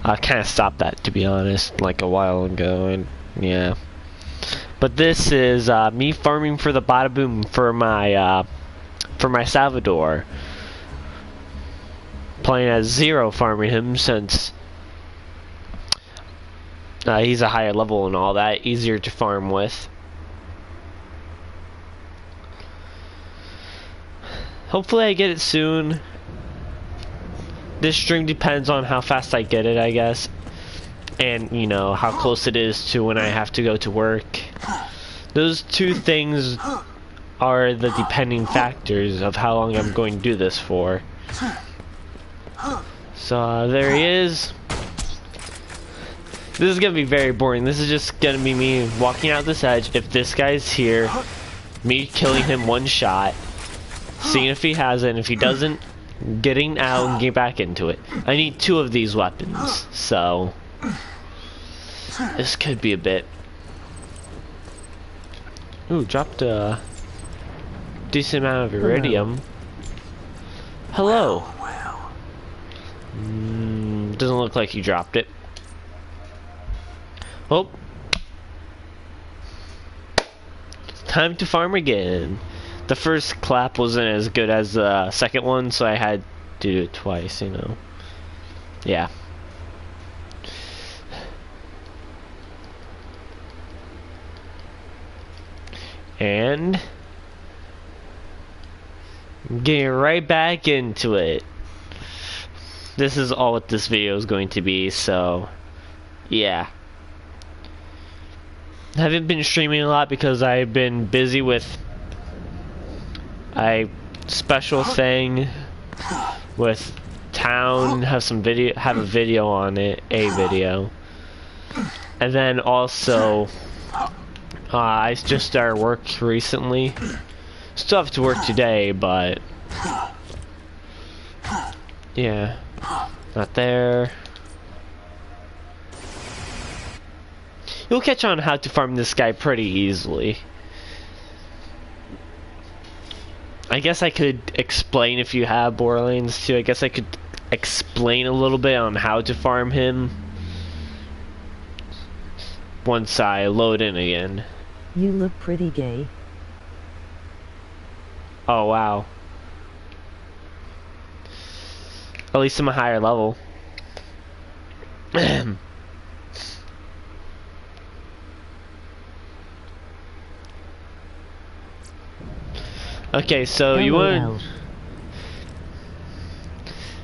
I kind of stopped that, to be honest, like a while ago, and yeah. But this is me farming for the Badaboom for my Salvador. Playing as Zero, farming him since he's a higher level and all that, easier to farm with. Hopefully I get it soon. This stream depends on how fast I get it, I guess. And, you know, how close it is to when I have to go to work. Those two things are the depending factors of how long I'm going to do this for. So, there he is. This is going to be very boring. This is just going to be me walking out this edge. If this guy's here, me killing him one shot, seeing if he has it, and if he doesn't, getting out and get back into it. I need 2 of these weapons, so this could be a bit. Ooh, dropped a decent amount of iridium. Hello. Doesn't look like you dropped it. Oh. Time to farm again. The first clap wasn't as good as the second one, so I had to do it twice, you know. Yeah. And getting right back into it. This is all what this video is going to be, so yeah. I haven't been streaming a lot because I've been busy with a special thing with town, have a video on it, and then also I just started work recently. Still have to work today, but yeah, not there. You'll catch on how to farm this guy pretty easily. I guess I could explain if you have Borderlands too. I guess I could explain a little bit on how to farm him once I load in again. You look pretty gay. Oh wow. At least I'm a higher level. Okay, so you want...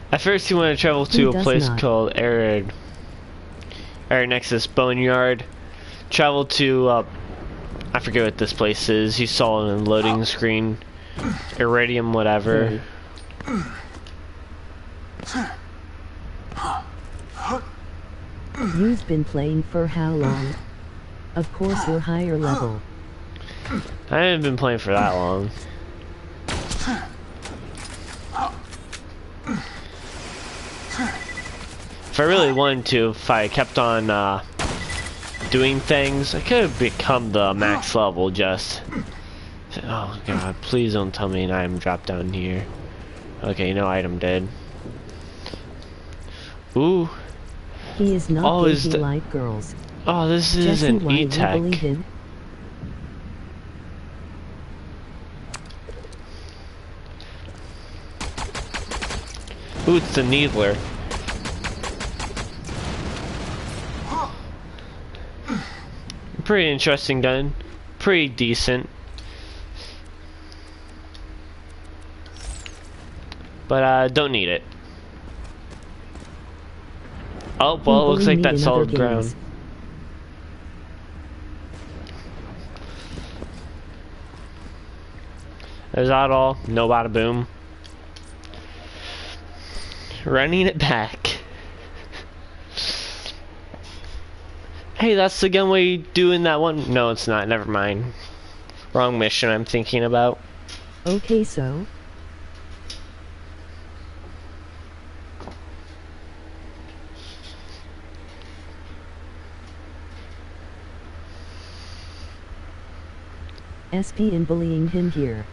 At first you want to travel to a place called Nexus Boneyard. Travel to, I forget what this place is. You saw it in the loading screen. Iridium, whatever. You've been playing for how long? Of course you're higher level. I haven't been playing for that long. If I really wanted to, if I kept on doing things, I could have become the max level just... Oh god, please don't tell me an item dropped down here. Okay, no item did. Ooh. He is not gay, like girls. Oh, this is an E-Tech. Ooh, it's the Needler. Pretty interesting gun. Pretty decent. But, don't need it. Oh, well, it looks like that's solid ground. Is that all? No Badaboom. Running it back. Hey, that's the gun we do in that one. No, it's not. Never mind. Wrong mission I'm thinking about. Okay, so. SP and bullying him here.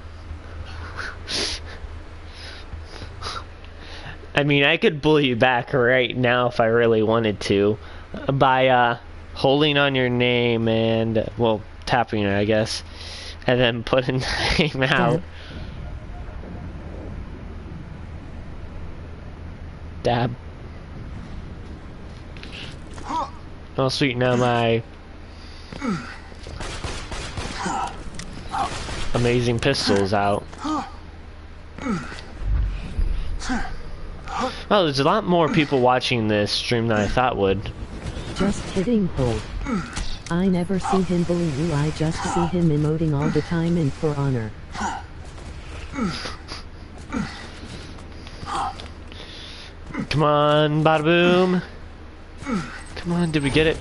I mean, I could bully you back right now if I really wanted to, by holding on your name and, well, tapping it, I guess, and then putting the name out. Dab. Oh, sweet, now my amazing pistol's out. Oh, there's a lot more people watching this stream than I thought would. Just kidding, hold. I never see him bully you, I just see him emoting all the time and for honor. Come on, Badaboom. Come on, did we get it?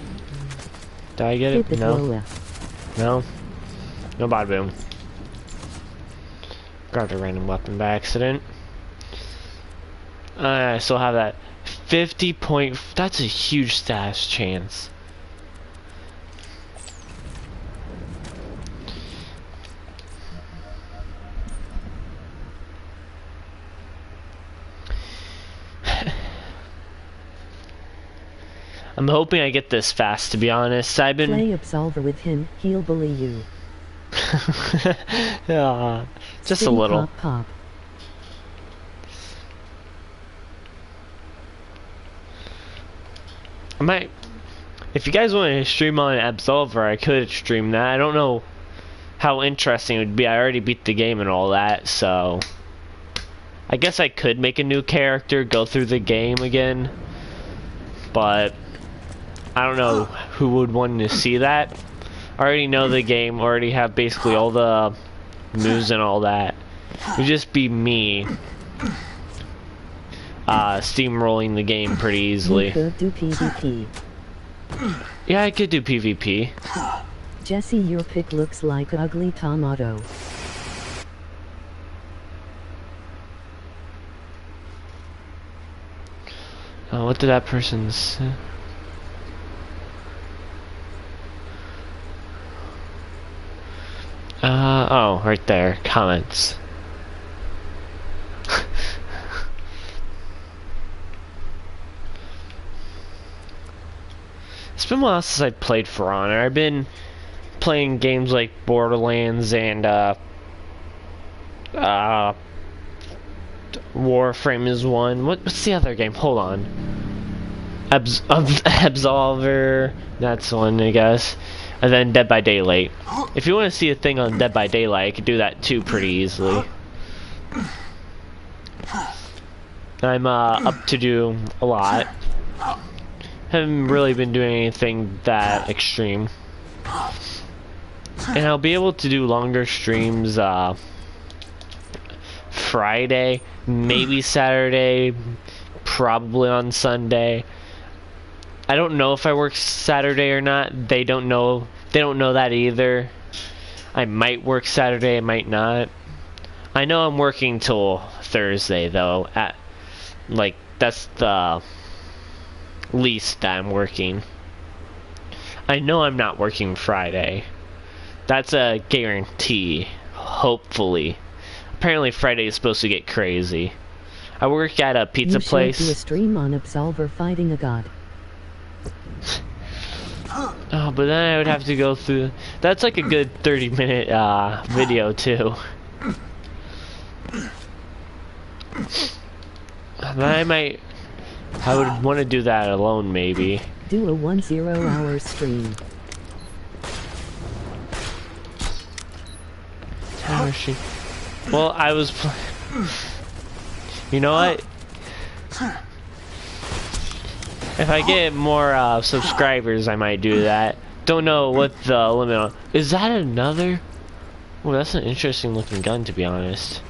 Did I get it? No. No? No Badaboom. Grabbed a random weapon by accident. I still have that 50 point. That's a huge stash chance. I'm hoping I get this fast, to be honest. I've been... Play Absolver with him, he'll bully you. Just Spin a little. Pop, pop. I might... If you guys want to stream on Absolver, I could stream that. I don't know how interesting it would be. I already beat the game and all that, so... I guess I could make a new character, go through the game again. But... I don't know who would want to see that. I already know the game, already have basically all the moves and all that. It would just be me steamrolling the game pretty easily. You could do PvP. Yeah, I could do PvP. Jesse, your pic looks like ugly tomato. What did that person say? Oh, right there. Comments. It's been a while since I played For Honor. I've been playing games like Borderlands and, Warframe is one. What's the other game? Hold on. Absolver. That's one, I guess. And then Dead by Daylight. If you want to see a thing on Dead by Daylight, I could do that too pretty easily. I'm up to do a lot. Haven't really been doing anything that extreme. And I'll be able to do longer streams Friday, maybe Saturday, probably on Sunday. I don't know if I work Saturday or not. They don't know that either. I might work Saturday, I might not. I know I'm working till Thursday though. That's the least that I'm working. I know I'm not working Friday. That's a guarantee. Hopefully. Apparently Friday is supposed to get crazy. I work at a pizza place. You should do a stream on Absolver fighting a god. Oh, but then I would have to go through... That's like a good 30-minute video, too. Then I would want to do that alone, maybe. Do a 10-hour stream. Well, I was... You know what? If I get more subscribers, I might do that. Don't know what the limit on. Is that another? Well, that's an interesting looking gun, to be honest.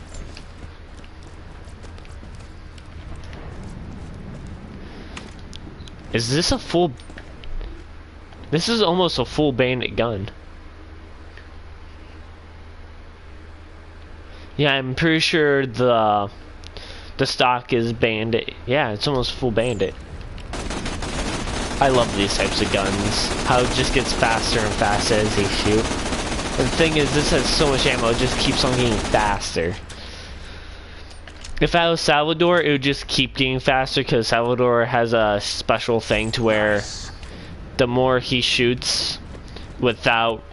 Is this a full? This is almost a full bandit gun. Yeah, I'm pretty sure the stock is bandit. Yeah, it's almost full bandit. I love these types of guns. How it just gets faster and faster as they shoot. And the thing is, this has so much ammo, it just keeps on getting faster. If I was Salvador, it would just keep getting faster because Salvador has a special thing to where the more he shoots without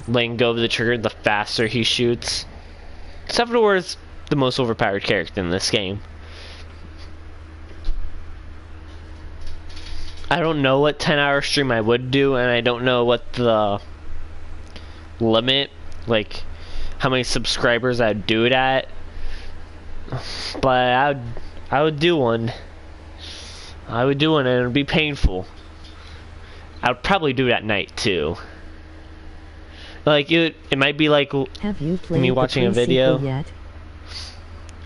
letting go of the trigger, the faster he shoots. Salvador is the most overpowered character in this game. I don't know what 10-hour stream I would do, and I don't know what the limit, like how many subscribers I'd do it at. But I would do one. I would do one, and it would be painful. I would probably do it at night too. Like it might be like Have you played me watching a video yet?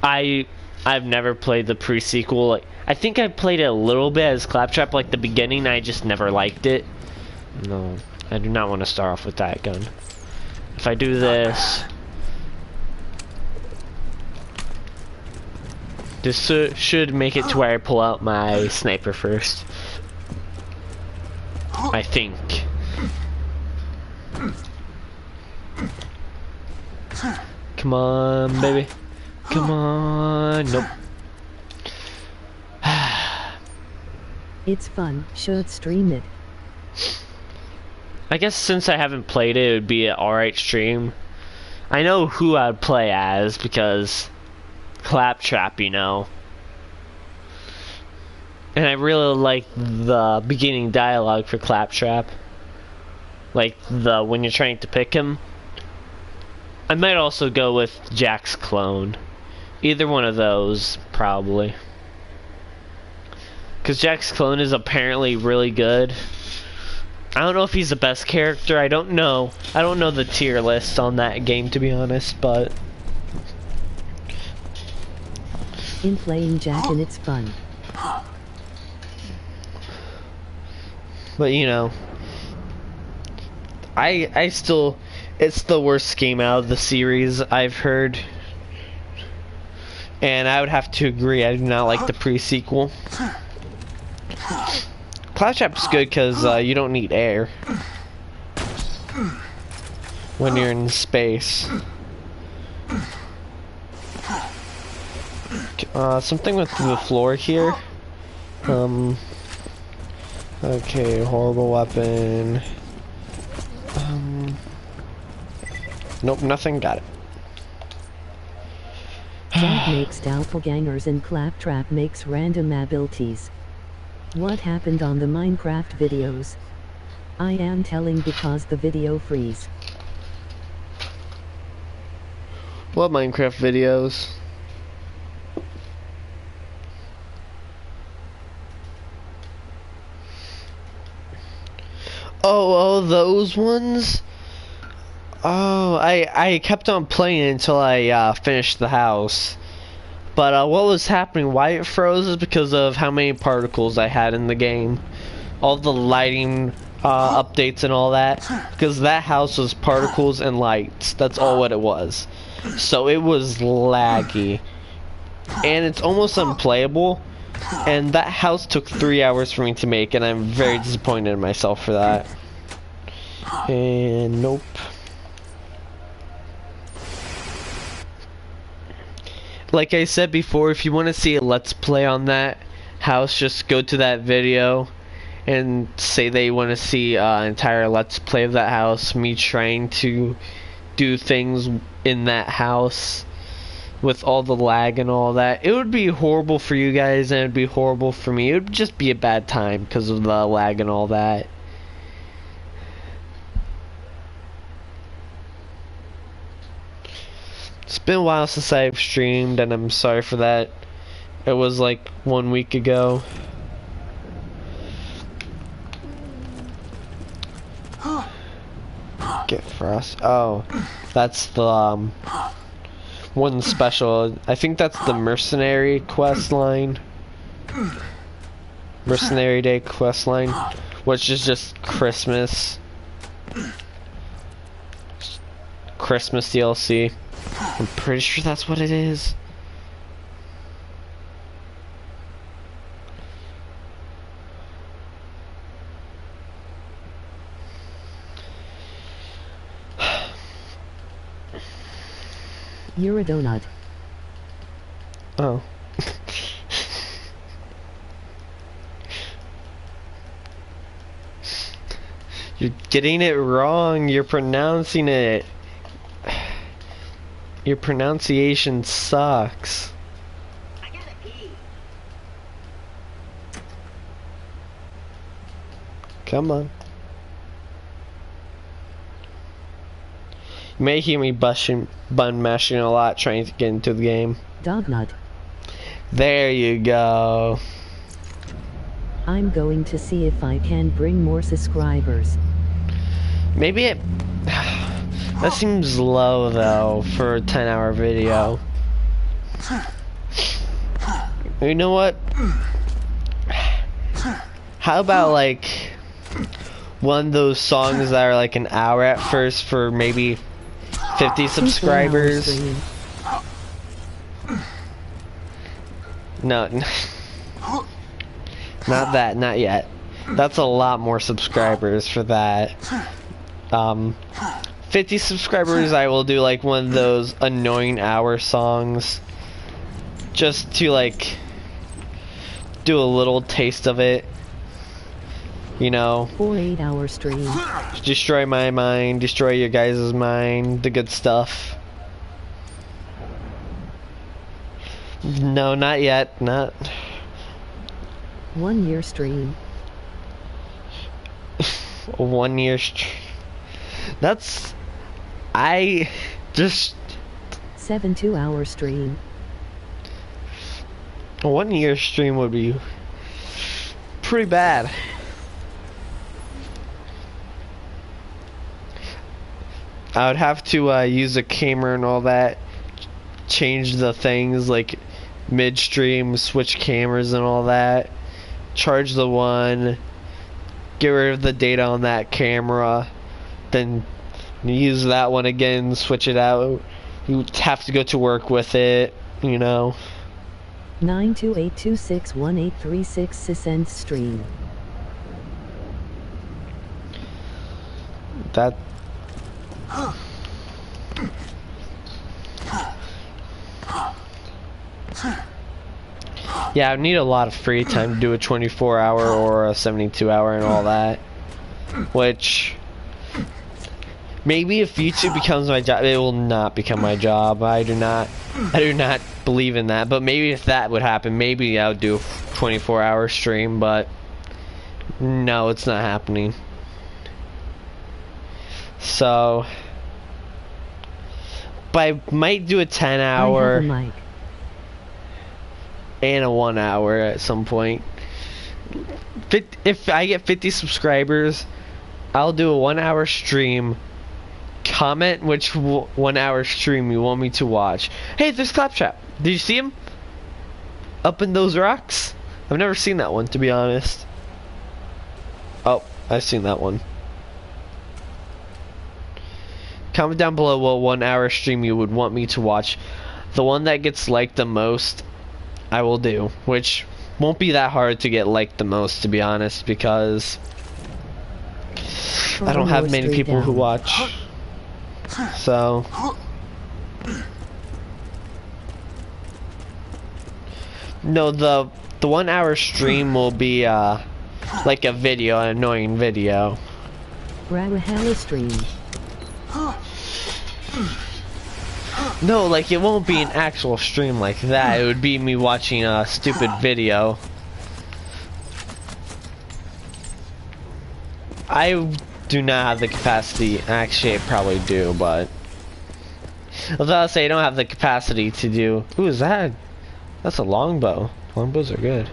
I've never played the pre-sequel. Like, I think I played it a little bit as Claptrap, like the beginning. I just never liked it. No, I do not want to start off with that gun. If I do this, this should make it to where I pull out my sniper first. I think. Come on, baby. Come on. Nope. It's fun. Should stream it. I guess since I haven't played it, it would be an alright stream. I know who I'd play as because Claptrap, you know. And I really like the beginning dialogue for Claptrap. Like when you're trying to pick him. I might also go with Jack's clone. Either one of those, probably. Because Jack's clone is apparently really good. I don't know if he's the best character. I don't know. I don't know the tier list on that game, to be honest, but... In playing Jack and it's fun. But, you know... I still... It's the worst game out of the series, I've heard. And I would have to agree, I do not like the pre-sequel. Claptrap's good because you don't need air when you're in space. Something with the floor here. Okay, horrible weapon. Nope, nothing. Got it. Jack makes doppelgangers and Claptrap makes random abilities. What happened on the Minecraft videos? I am telling because the video freeze. What Minecraft videos? Oh, those ones? Oh, I kept on playing until I finished the house. But what was happening, why it froze is because of how many particles I had in the game. All the lighting updates and all that. Because that house was particles and lights. That's all what it was. So it was laggy. And it's almost unplayable. And that house took 3 hours for me to make, and I'm very disappointed in myself for that. And nope. Like I said before, if you want to see a let's play on that house, just go to that video and say that you want to see an entire let's play of that house, me trying to do things in that house with all the lag and all that. It would be horrible for you guys and it would be horrible for me. It would just be a bad time because of the lag and all that. It's been a while since I've streamed, and I'm sorry for that. It was like 1 week ago. Get frost. Oh, that's the one special. I think that's the mercenary quest line. Mercenary Day quest line, which is just Christmas DLC. I'm pretty sure that's what it is. You're a donut. Oh. You're getting it wrong. You're pronouncing it. Your pronunciation sucks. I gotta pee. Come on. You may hear me button mashing a lot trying to get into the game. Dog nut. There you go. I'm going to see if I can bring more subscribers. Maybe it... That seems low though for a 10-hour video. You know what? How about like one of those songs that are like an hour at first for maybe 50 subscribers? No, not that, not yet. That's a lot more subscribers for that. 50 subscribers, I will do like one of those annoying hour songs, just to like do a little taste of it, you know. 8-hour stream. Destroy my mind, destroy your guys' mind, the good stuff. No, not yet, not. 1 year stream. 1 year that's... I just... 7 2-hour stream. A 1 year stream would be pretty bad. I would have to use a camera and all that, change the things like midstream, switch cameras and all that, charge the one, get rid of the data on that camera, then use that one again, switch it out. You have to go to work with it, you know. 928261836 cents stream. That... Yeah, I need a lot of free time to do a 24-hour or a 72-hour and all that. Which... maybe if YouTube becomes my job, it will not become my job. I do not believe in that. But maybe if that would happen, maybe I would do a 24-hour stream. But no, it's not happening. So, but I might do a 10-hour and a 1 hour at some point. If I get 50 subscribers, I'll do a 1 hour stream. Comment which 1 hour stream you want me to watch. Hey, there's Claptrap. Did you see him? Up in those rocks? I've never seen that one, to be honest. Oh, I've seen that one. Comment down below what 1 hour stream you would want me to watch. The one that gets liked the most, I will do. Which won't be that hard to get liked the most, to be honest, because I don't have many people who watch. So no, the 1 hour stream will be like a video, an annoying video. Brawahalla stream. No, like it won't be an actual stream like that. It would be me watching a stupid video. I do not have the capacity. Actually, I probably do, but although I'll say I don't have the capacity to do. Who is that? That's a longbow. Longbows are good.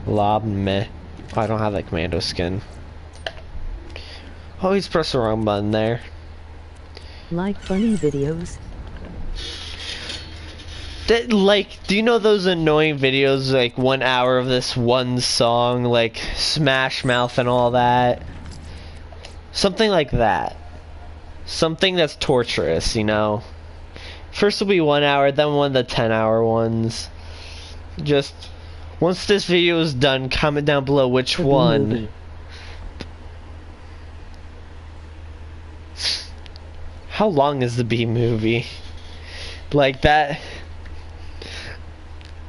Lob meh. Oh, I don't have that commando skin. Oh, he's pressed the wrong button there. Like funny videos. That, like, do you know those annoying videos, like 1 hour of this one song, like Smash Mouth and all that? Something like that. Something that's torturous, you know? First will be 1 hour, then one of the 10-hour ones. Just, once this video is done, comment down below which one. Movie. How long is the B movie? Like that...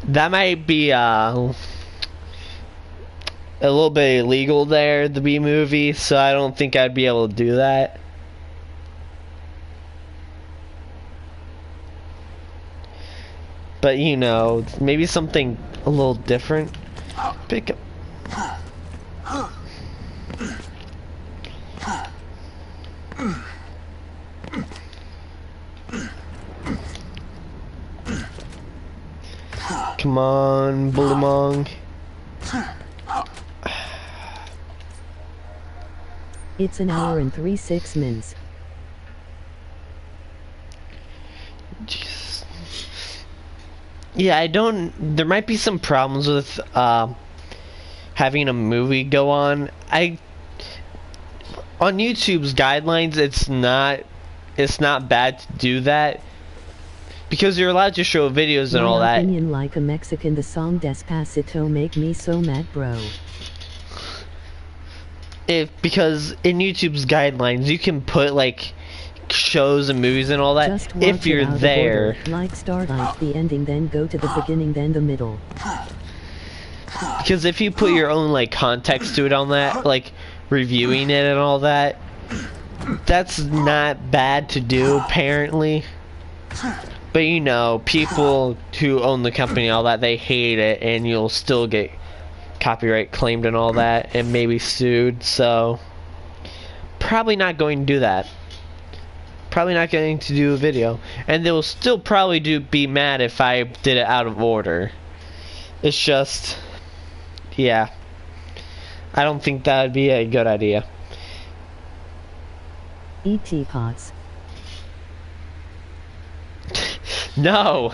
That might be a little bit illegal there, the B movie, so I don't think I'd be able to do that. But you know, maybe something a little different. Pick up. Come on, Bullimong. It's an hour and 36 minutes. Jesus. Yeah, I don't. There might be some problems with having a movie go on. On YouTube's guidelines, it's not bad to do that because you're allowed to show videos and all My that. opinion, like a Mexican, the song Despacito make me so mad, bro. Because in YouTube's guidelines, you can put like shows and movies and all that Just watch if you're it out of there. order. Like start at the ending, then go to the beginning, then the middle. Because if you put your own like context to it on that, like reviewing it and all that, that's not bad to do apparently. But you know, people who own the company and all that, they hate it, and you'll still get copyright claimed and all that, and maybe sued. So probably not going to do that. Probably not going to do a video, and they'll still probably be mad if I did it out of order. It's just, yeah, I don't think that would be a good idea. Eat teapots. No,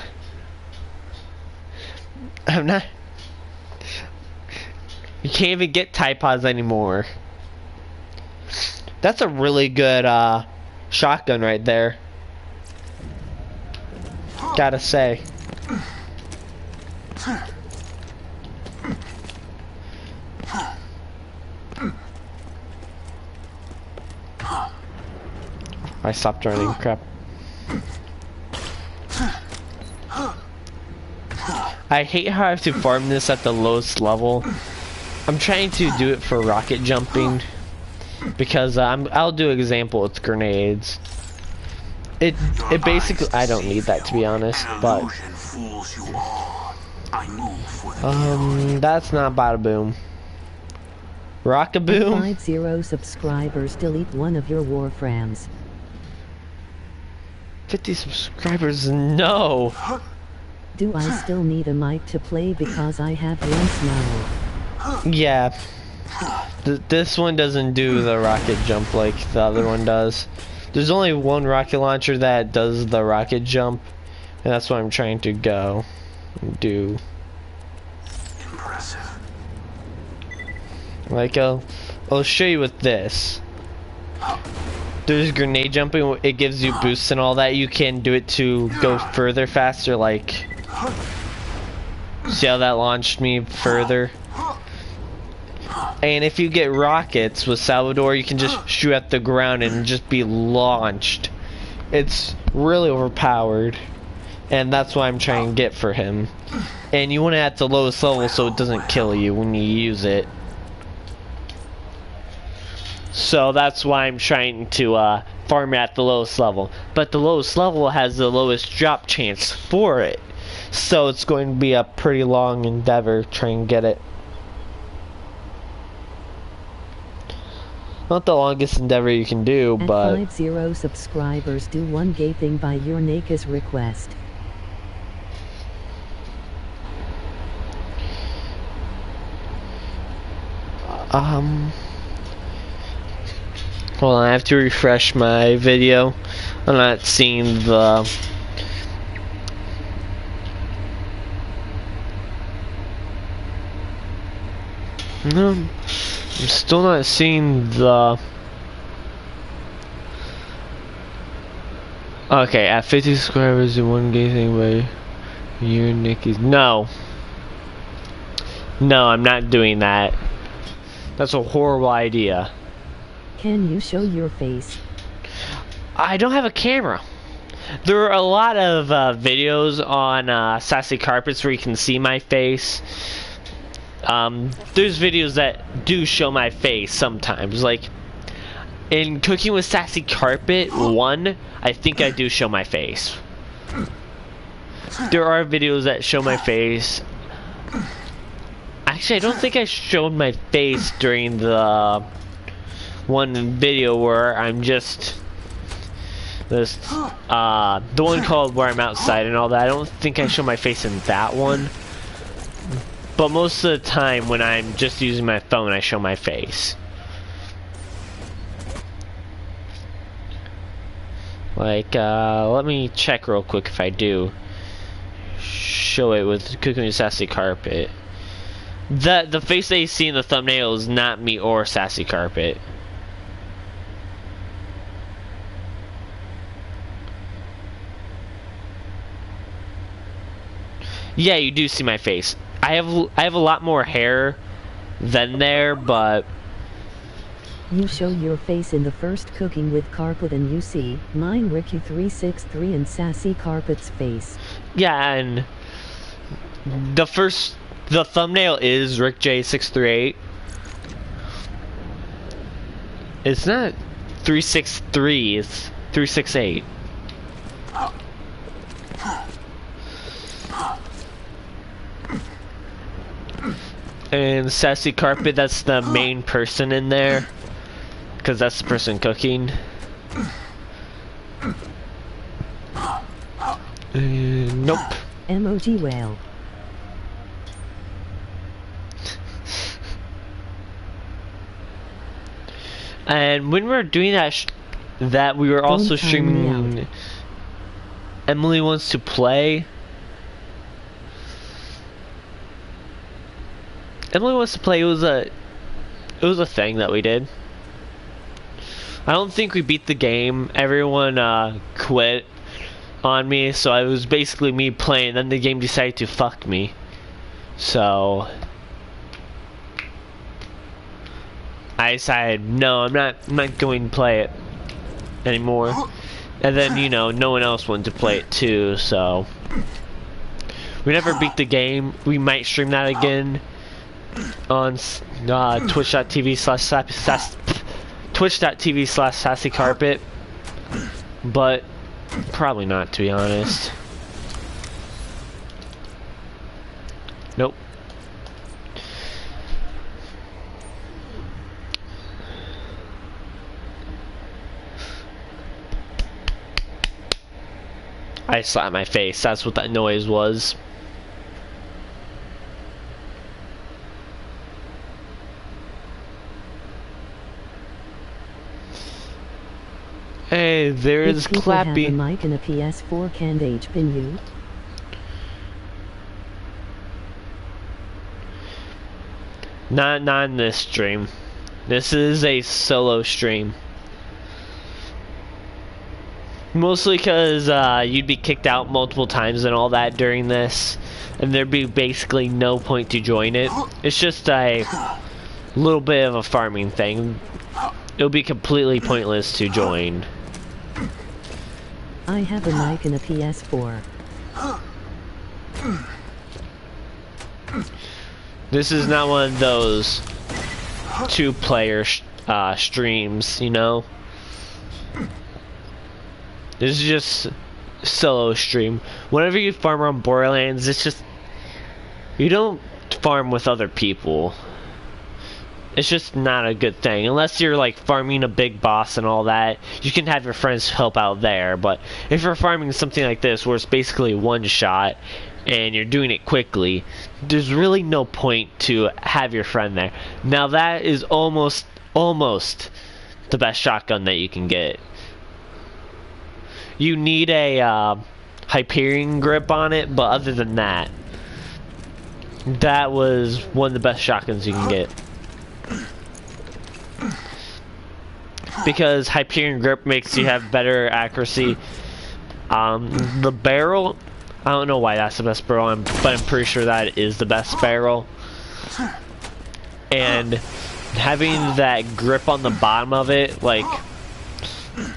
I'm not. You can't even get Tide Pods anymore. That's a really good shotgun right there. Gotta say. I stopped running, crap. I hate how I have to farm this at the lowest level. I'm trying to do it for rocket jumping because I'll do an example with grenades. It basically, I don't need that to be honest, but that's not Badaboom. Rockaboom? 50 subscribers, delete one of your warframes. 50 subscribers, no. Do I still need a mic to play because I have one now? Yeah. This one doesn't do the rocket jump like the other one does. There's only one rocket launcher that does the rocket jump, and that's what I'm trying to go and do. Impressive. Like I'll show you with this. There's grenade jumping, it gives you boosts and all that. You can do it to go further faster, like see how that launched me further? And if you get rockets with Salvador, you can just shoot at the ground and just be launched. It's really overpowered, and that's what I'm trying to get for him. And you want it at the lowest level so it doesn't kill you when you use it. So that's why I'm trying to farm it at the lowest level. But the lowest level has the lowest drop chance for it. So it's going to be a pretty long endeavor trying to get it. Not the longest endeavor you can do, At but 50 subscribers, do one gay thing by your Nakus request. hold on, I have to refresh my video. I'm not seeing the no, I'm still not seeing the okay, at 50 subscribers do one gay thing by you Nikki's. No, I'm not doing that. That's a horrible idea. Can you show your face? I don't have a camera. There are a lot of videos on Sassy Carpets where you can see my face. There's videos that do show my face sometimes. Like, in Cooking with Sassy Carpet 1, I think I do show my face. There are videos that show my face. Actually, I don't think I showed my face during the one video where I'm just the one called where I'm outside and all that. I don't think I show my face in that one, but most of the time when I'm just using my phone, I show my face. Like, let me check real quick if I do show it with Cooking with Sassy Carpet. The face that you see in the thumbnail is not me or Sassy Carpet. Yeah, you do see my face. I have a lot more hair than there, but You show your face in the first Cooking with Carpet and you see mine, Ricky363, and Sassy Carpet's face. yeah, and the thumbnail is RickJ638. It's not 363, it's 368. And Sassy Carpet, that's the main person in there, because that's the person cooking. Nope. Emoji whale. And when we were doing that we were also Don't time me streaming Emily Wants to Play. Emily Wants to Play, it was a thing that we did. I don't think we beat the game. Everyone quit on me, so it was basically me playing, then the game decided to fuck me. So I decided, no, I'm not going to play it anymore. And then, you know, no one else wanted to play it too, so we never beat the game. We might stream that again on twitch.tv/Sassy Carpet, but probably not, to be honest. Nope. I slapped my face. That's what that noise was. Hey, there is If people have a Clappy. mic and a PS4, can they pin you? Not in this stream. This is a solo stream. Mostly because you'd be kicked out multiple times and all that during this, and there'd be basically no point to join it. It's just a little bit of a farming thing. It would be completely pointless to join. I have a mic and a PS4. This is not one of those two-player streams, you know? This is just solo stream. Whenever you farm on Borderlands, it's just, you don't farm with other people. It's just not a good thing. Unless you're like farming a big boss and all that, you can have your friends help out there. But if you're farming something like this where it's basically one shot and you're doing it quickly, there's really no point to have your friend there. Now that is almost the best shotgun that you can get. You need a Hyperion grip on it, but other than that, that was one of the best shotguns you can get. Because Hyperion grip makes you have better accuracy. The barrel, I don't know why that's the best barrel, but I'm pretty sure that is the best barrel. And having that grip on the bottom of it, like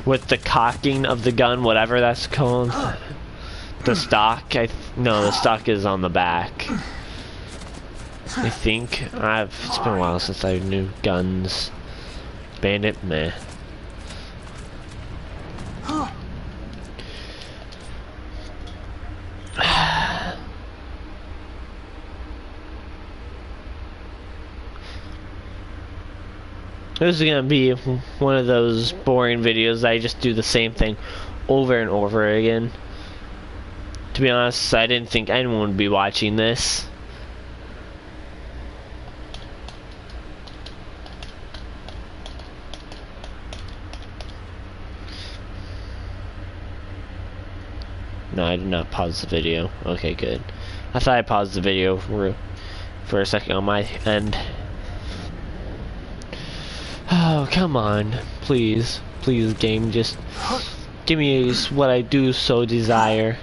with the cocking of the gun, whatever that's called. The stock, no, the stock is on the back. I think. It's been a while since I knew guns. Bandit, meh. This is gonna be one of those boring videos that I just do the same thing over and over again. To be honest, I didn't think anyone would be watching this. No, I did not pause the video. Okay, good. I thought I paused the video for a second on my end. Oh, come on. Please. Please, game, just give me what I do so desire.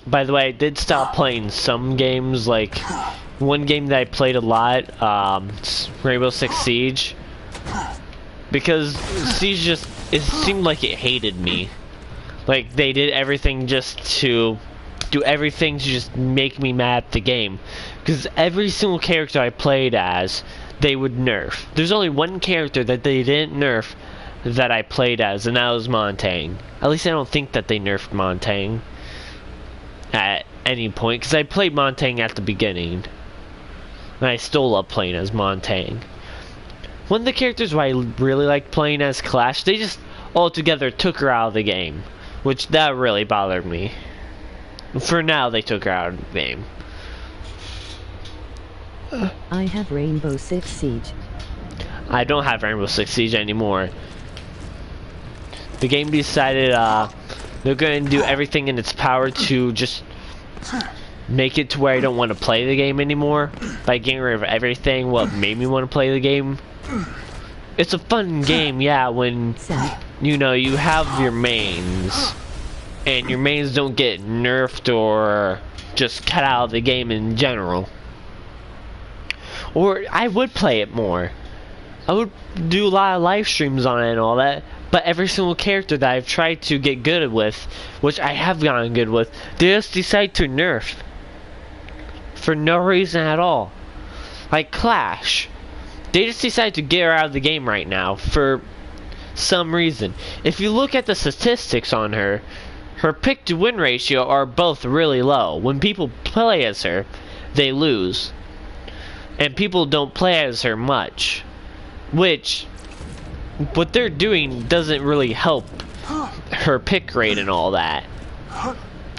By the way, I did stop playing some games, like one game that I played a lot, Rainbow Six Siege. Because Siege it seemed like it hated me. Like, they did everything just to do everything to just make me mad at the game. Because every single character I played as, they would nerf. There's only one character that they didn't nerf that I played as, and that was Montang. At least I don't think that they nerfed Montang at any point, because I played Montang at the beginning. And I still love playing as Montang. One of the characters who I really liked playing as Clash, they just altogether took her out of the game. Which, that really bothered me. For now, they took her out of the game. I have Rainbow Six Siege. I don't have Rainbow Six Siege anymore. The game decided they're going to do everything in its power to just make it to where I don't want to play the game anymore by getting rid of everything what made me want to play the game. It's a fun game, yeah, when you know you have your mains and your mains don't get nerfed or just cut out of the game in general. Or I would play it more. I would do a lot of live streams on it and all that, but every single character that I've tried to get good with, which I have gotten good with, they just decide to nerf. For no reason at all. Like Clash. They just decided to get her out of the game right now for some reason. If you look at the statistics on her, her pick to win ratio are both really low. When people play as her, they lose. And people don't play as her much. Which, what they're doing doesn't really help her pick rate and all that.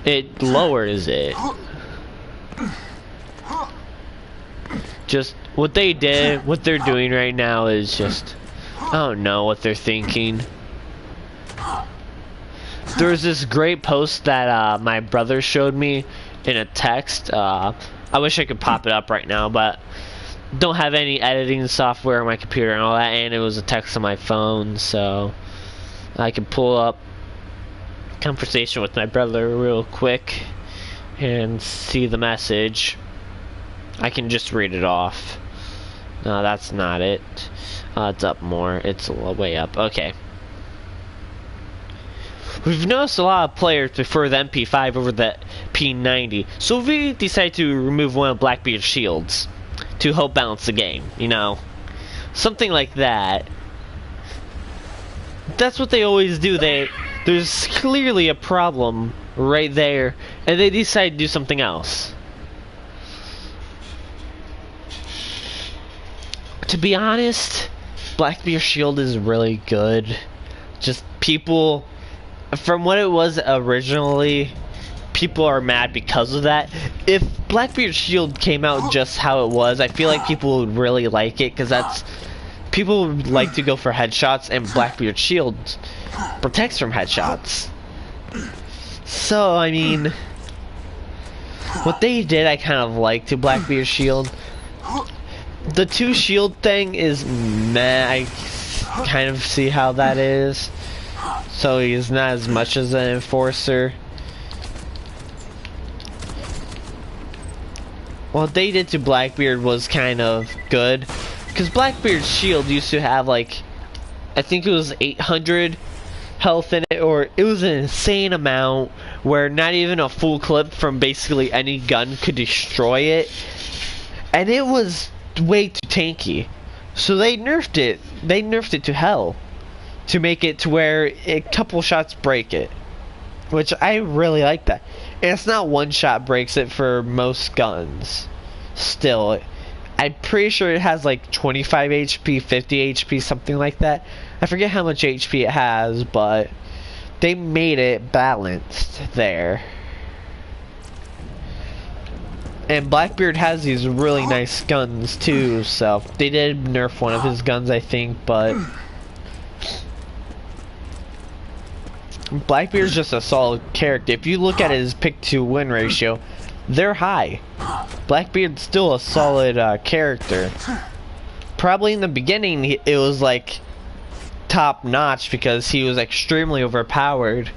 It lowers it. Just, what they did, what they're doing right now is just, I don't know what they're thinking. There was this great post that my brother showed me in a text. I wish I could pop it up right now, but don't have any editing software on my computer and all that, and it was a text on my phone, so I can pull up conversation with my brother real quick and see the message. I can just read it off. No, that's not it. It's up more. It's way up. Okay. We've noticed a lot of players prefer the MP5 over the P90, so we decided to remove one of Blackbeard's shields to help balance the game, you know? Something like that. That's what they always do. There's clearly a problem right there, and they decide to do something else. To be honest, Blackbeard's shield is really good. Just people, from what it was originally, people are mad because of that. If Blackbeard's shield came out just how it was, I feel like people would really like it, because that's, people would like to go for headshots, and Blackbeard's shield protects from headshots. So, I mean, what they did I kind of liked to Blackbeard's shield. The two shield thing is meh. I kind of see how that is. So he's not as much as an enforcer. What they did to Blackbeard was kind of good, because Blackbeard's shield used to have like I think it was 800 health in it, or it was an insane amount where not even a full clip from basically any gun could destroy it. And it was way too tanky. So they nerfed it. They nerfed it to hell to make it to where a couple shots break it. Which I really like that. And it's not one shot breaks it for most guns. Still, I'm pretty sure it has like 25 HP, 50 HP, something like that. I forget how much HP it has, but they made it balanced there. And Blackbeard has these really nice guns too, so they did nerf one of his guns, I think, but Blackbeard's just a solid character. If you look at his pick to win ratio, they're high. Blackbeard's still a solid character. Probably in the beginning it was like top notch because he was extremely overpowered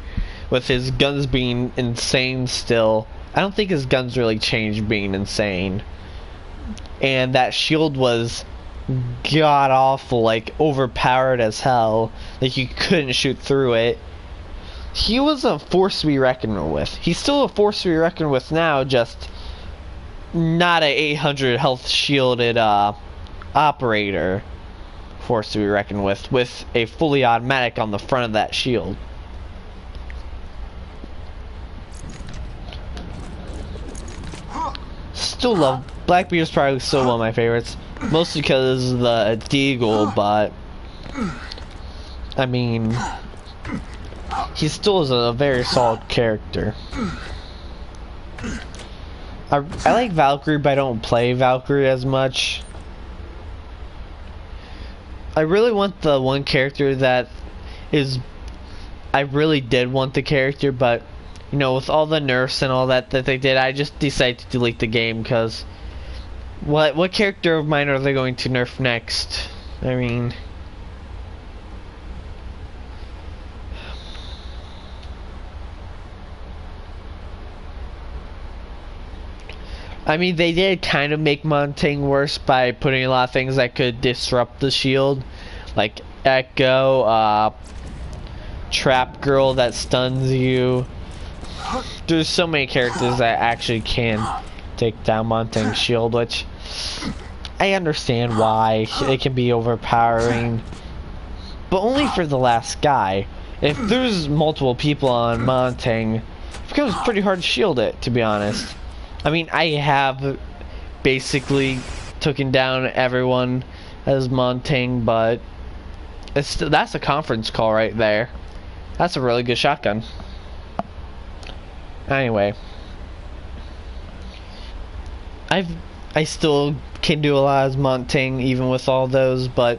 with his guns being insane still. I don't think his guns really changed being insane. And that shield was god awful, like overpowered as hell. Like you couldn't shoot through it. He was a force to be reckoned with. He's still a force to be reckoned with now, just not a 800 health shielded operator force to be reckoned with a fully automatic on the front of that shield. Still love Blackbeard's probably still one of my favorites, mostly because of the deagle, but I mean, he still is a very solid character. I like Valkyrie, but I don't play Valkyrie as much. I really want the one character that is, I really did want the character, but you know, with all the nerfs and all that they did, I just decided to delete the game because what character of mine are they going to nerf next? I mean, they did kind of make Montaigne worse by putting a lot of things that could disrupt the shield, like Echo, Trap Girl that stuns you. There's so many characters that actually can take down Montaigne's shield, which I understand why it can be overpowering, but only for the last guy. If there's multiple people on Montaigne, it becomes pretty hard to shield it, to be honest. I mean, I have basically taken down everyone as Montaigne, but that's a conference call right there. That's a really good shotgun. Anyway, I still can do a lot as Montaigne even with all those, but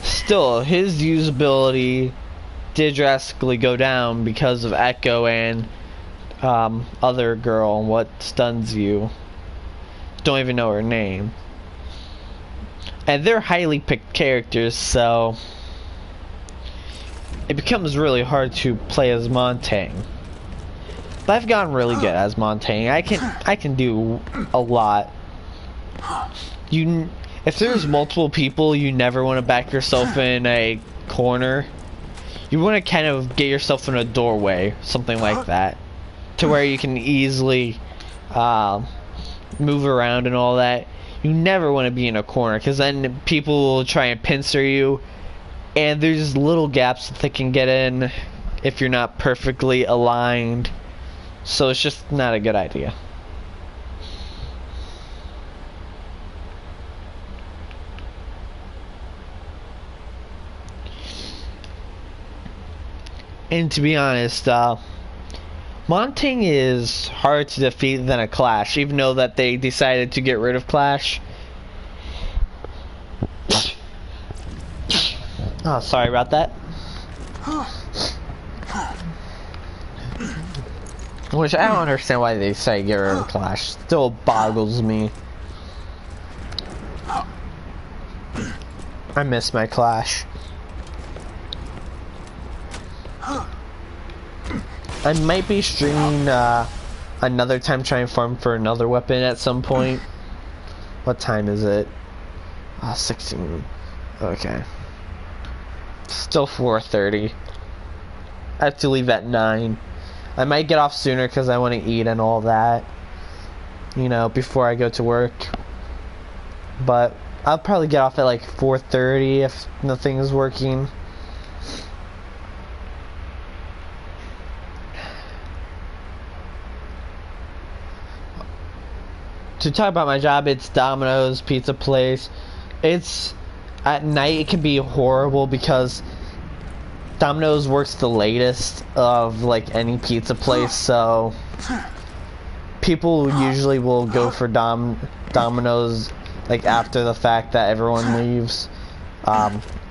still his usability did drastically go down because of Echo and other girl, what stuns you. Don't even know her name. And they're highly picked characters, so it becomes really hard to play as Montaigne. But I've gotten really good as Montaigne. I can do a lot. If there's multiple people, you never want to back yourself in a corner. You want to kind of get yourself in a doorway, something like that, to where you can easily move around and all that. You never want to be in a corner, because then people will try and pincer you, and there's little gaps that they can get in if you're not perfectly aligned. So it's just not a good idea. And to be honest, Montaigne is harder to defeat than a Clash, even though that they decided to get rid of Clash. Oh, sorry about that. Which I don't understand why they say get rid of Clash. Still boggles me. I miss my Clash. I might be streaming another time trying to farm for another weapon at some point. What time is it? 16. Okay. Still 4:30. I have to leave at 9. I might get off sooner because I want to eat and all that, you know, before I go to work. But I'll probably get off at like 4:30 if nothing is working. To talk about my job, it's Domino's Pizza Place. It's at night. It can be horrible because Domino's works the latest of like any pizza place, so people usually will go for Domino's like after the fact that everyone leaves.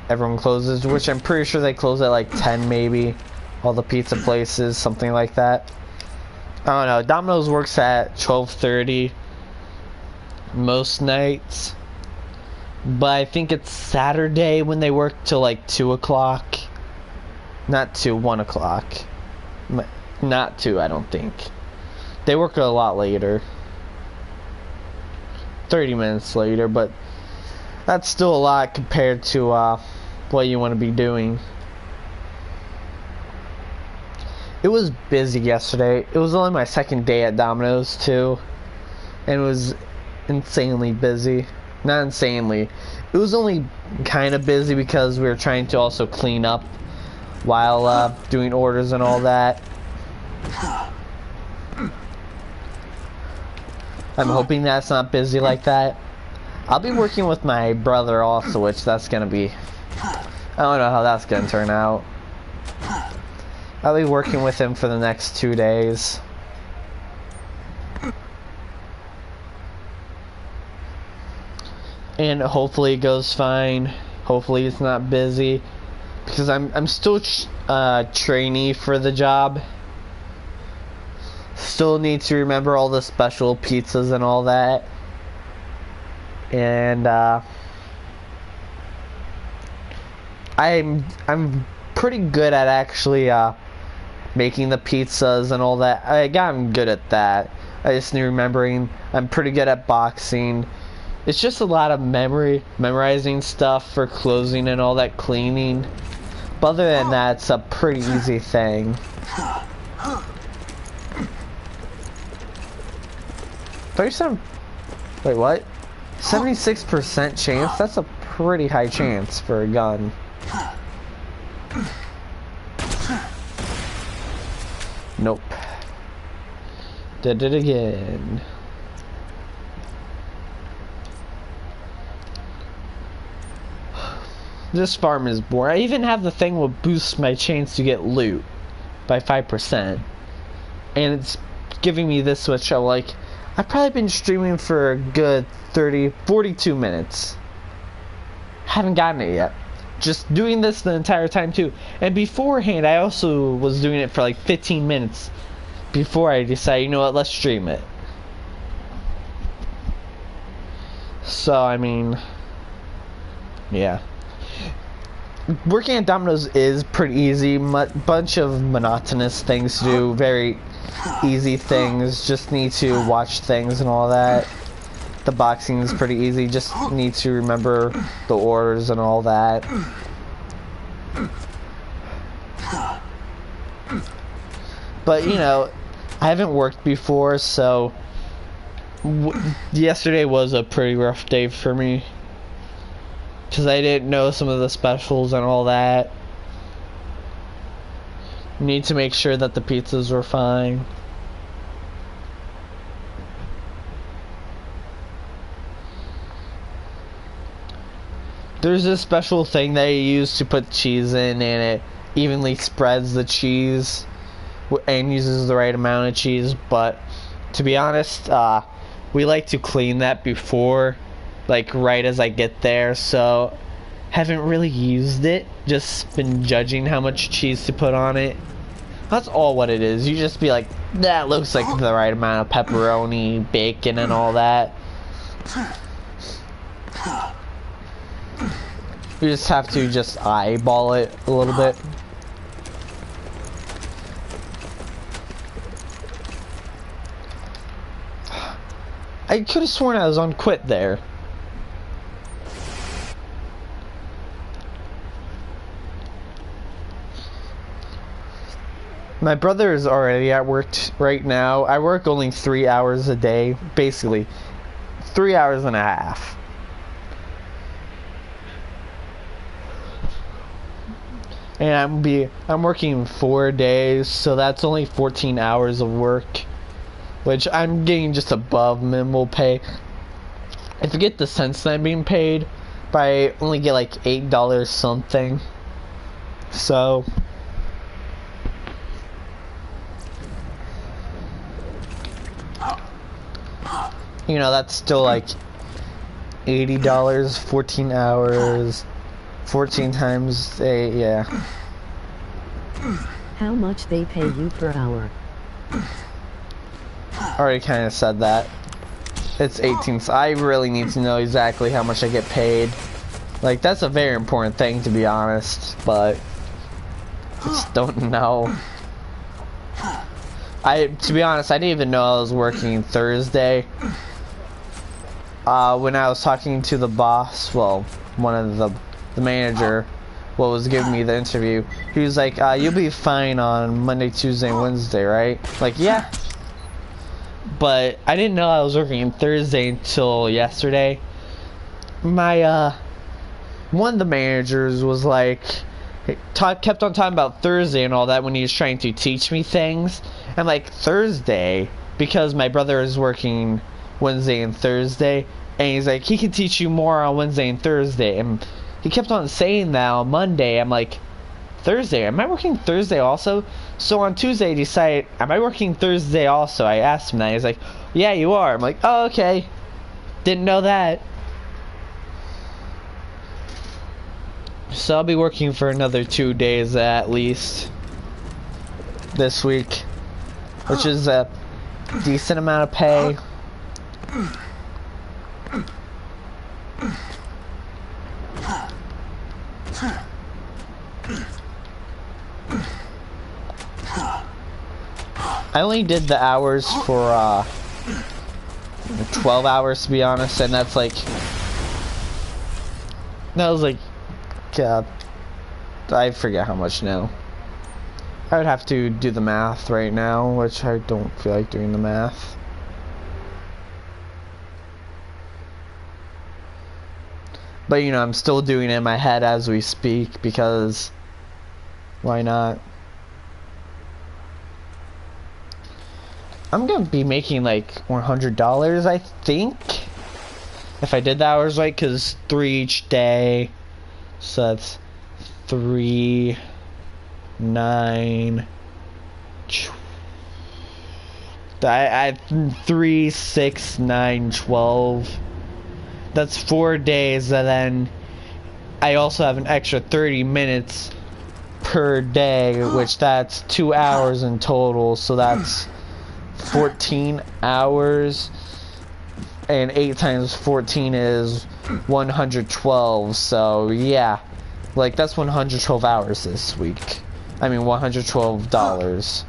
Everyone closes, which I'm pretty sure they close at like 10 maybe. All the pizza places, something like that. I don't know. Domino's works at 12:30 most nights, but I think it's Saturday when they work till like 2 o'clock. Not 2, 1 o'clock. Not 2, I don't think. They work a lot later. 30 minutes later, but that's still a lot compared to what you want to be doing. It was busy yesterday. It was only my second day at Domino's too, and it was insanely busy. Not insanely. It was only kind of busy because we were trying to also clean up while doing orders and all that. I'm hoping that's not busy like that. I'll be working with my brother also, which that's gonna be... I don't know how that's gonna turn out. I'll be working with him for the next 2 days. And hopefully it goes fine. Hopefully it's not busy. Because I'm still trainee for the job. Still need to remember all the special pizzas and all that. And I'm pretty good at actually making the pizzas and all that. I'm good at that. I just need remembering. I'm pretty good at boxing. It's just a lot of memorizing stuff for closing and all that, cleaning. But other than that, it's a pretty easy thing. 37. Wait, what? 76% chance? That's a pretty high chance for a gun. Nope. Did it again. This farm is boring. I even have the thing that boosts my chance to get loot by 5%. And it's giving me this, which I'm like, I've probably been streaming for a good 42 minutes. Haven't gotten it yet. Just doing this the entire time too. And beforehand, I also was doing it for like 15 minutes before I decided, you know what, let's stream it. So, I mean, yeah. Working at Domino's is pretty easy. Bunch of monotonous things to do. Very easy things. Just need to watch things and all that. The boxing is pretty easy. Just need to remember the orders and all that. But, you know, I haven't worked before, so yesterday was a pretty rough day for me. Because I didn't know some of the specials and all that. Need to make sure that the pizzas were fine. There's this special thing that you use to put cheese in, and it evenly spreads the cheese and uses the right amount of cheese. But to be honest, we like to clean that before, like right as I get there, so haven't really used it. Just been judging how much cheese to put on it. That's all what it is. You just be like, that looks like the right amount of pepperoni, bacon, and all that. You just have to just eyeball it a little bit. I could have sworn I was on quit there. My brother is already at work right now. I work only 3 hours a day, basically 3 hours and a half. And I'm working 4 days, so that's only 14 hours of work, which I'm getting just above minimal pay. I forget the cents that I'm being paid, but I only get like $8 something. So you know, that's still like $80, 14 hours, 14 times 8, yeah. How much they pay you per hour? Already kind of said that. It's 18, so I really need to know exactly how much I get paid. Like, that's a very important thing, to be honest, but just don't know. To be honest, I didn't even know I was working Thursday. When I was talking to the boss, well, one of the manager, what was giving me the interview, he was like, you'll be fine on Monday, Tuesday, and Wednesday, right? Like, yeah. But I didn't know I was working Thursday until yesterday. My, one of the managers was like, kept on talking about Thursday and all that when he was trying to teach me things. And like, Thursday, because my brother is working Wednesday and Thursday, and he's like, he can teach you more on Wednesday and Thursday, and he kept on saying that on Monday. I'm like, Thursday? Am I working Thursday also? So on Tuesday I decided, am I working Thursday also? I asked him that. He's like, yeah, you are. I'm like, oh, okay. Didn't know that. So I'll be working for another 2 days at least this week, which is a decent amount of pay. I only did the hours for 12 hours, to be honest, and that's like, that was like, I forget how much now. I would have to do the math right now, which I don't feel like doing the math. But you know, I'm still doing it in my head as we speak, because why not? I'm gonna be making like $100, I think, if I did the hours right, because 3 each day, so that's 3, 9, I 3, 6, 9, 12. That's 4 days, and then I also have an extra 30 minutes per day, which that's 2 hours in total, so that's 14 hours, and 8 times 14 is 112, so yeah, like that's 112 hours this week. I mean $112.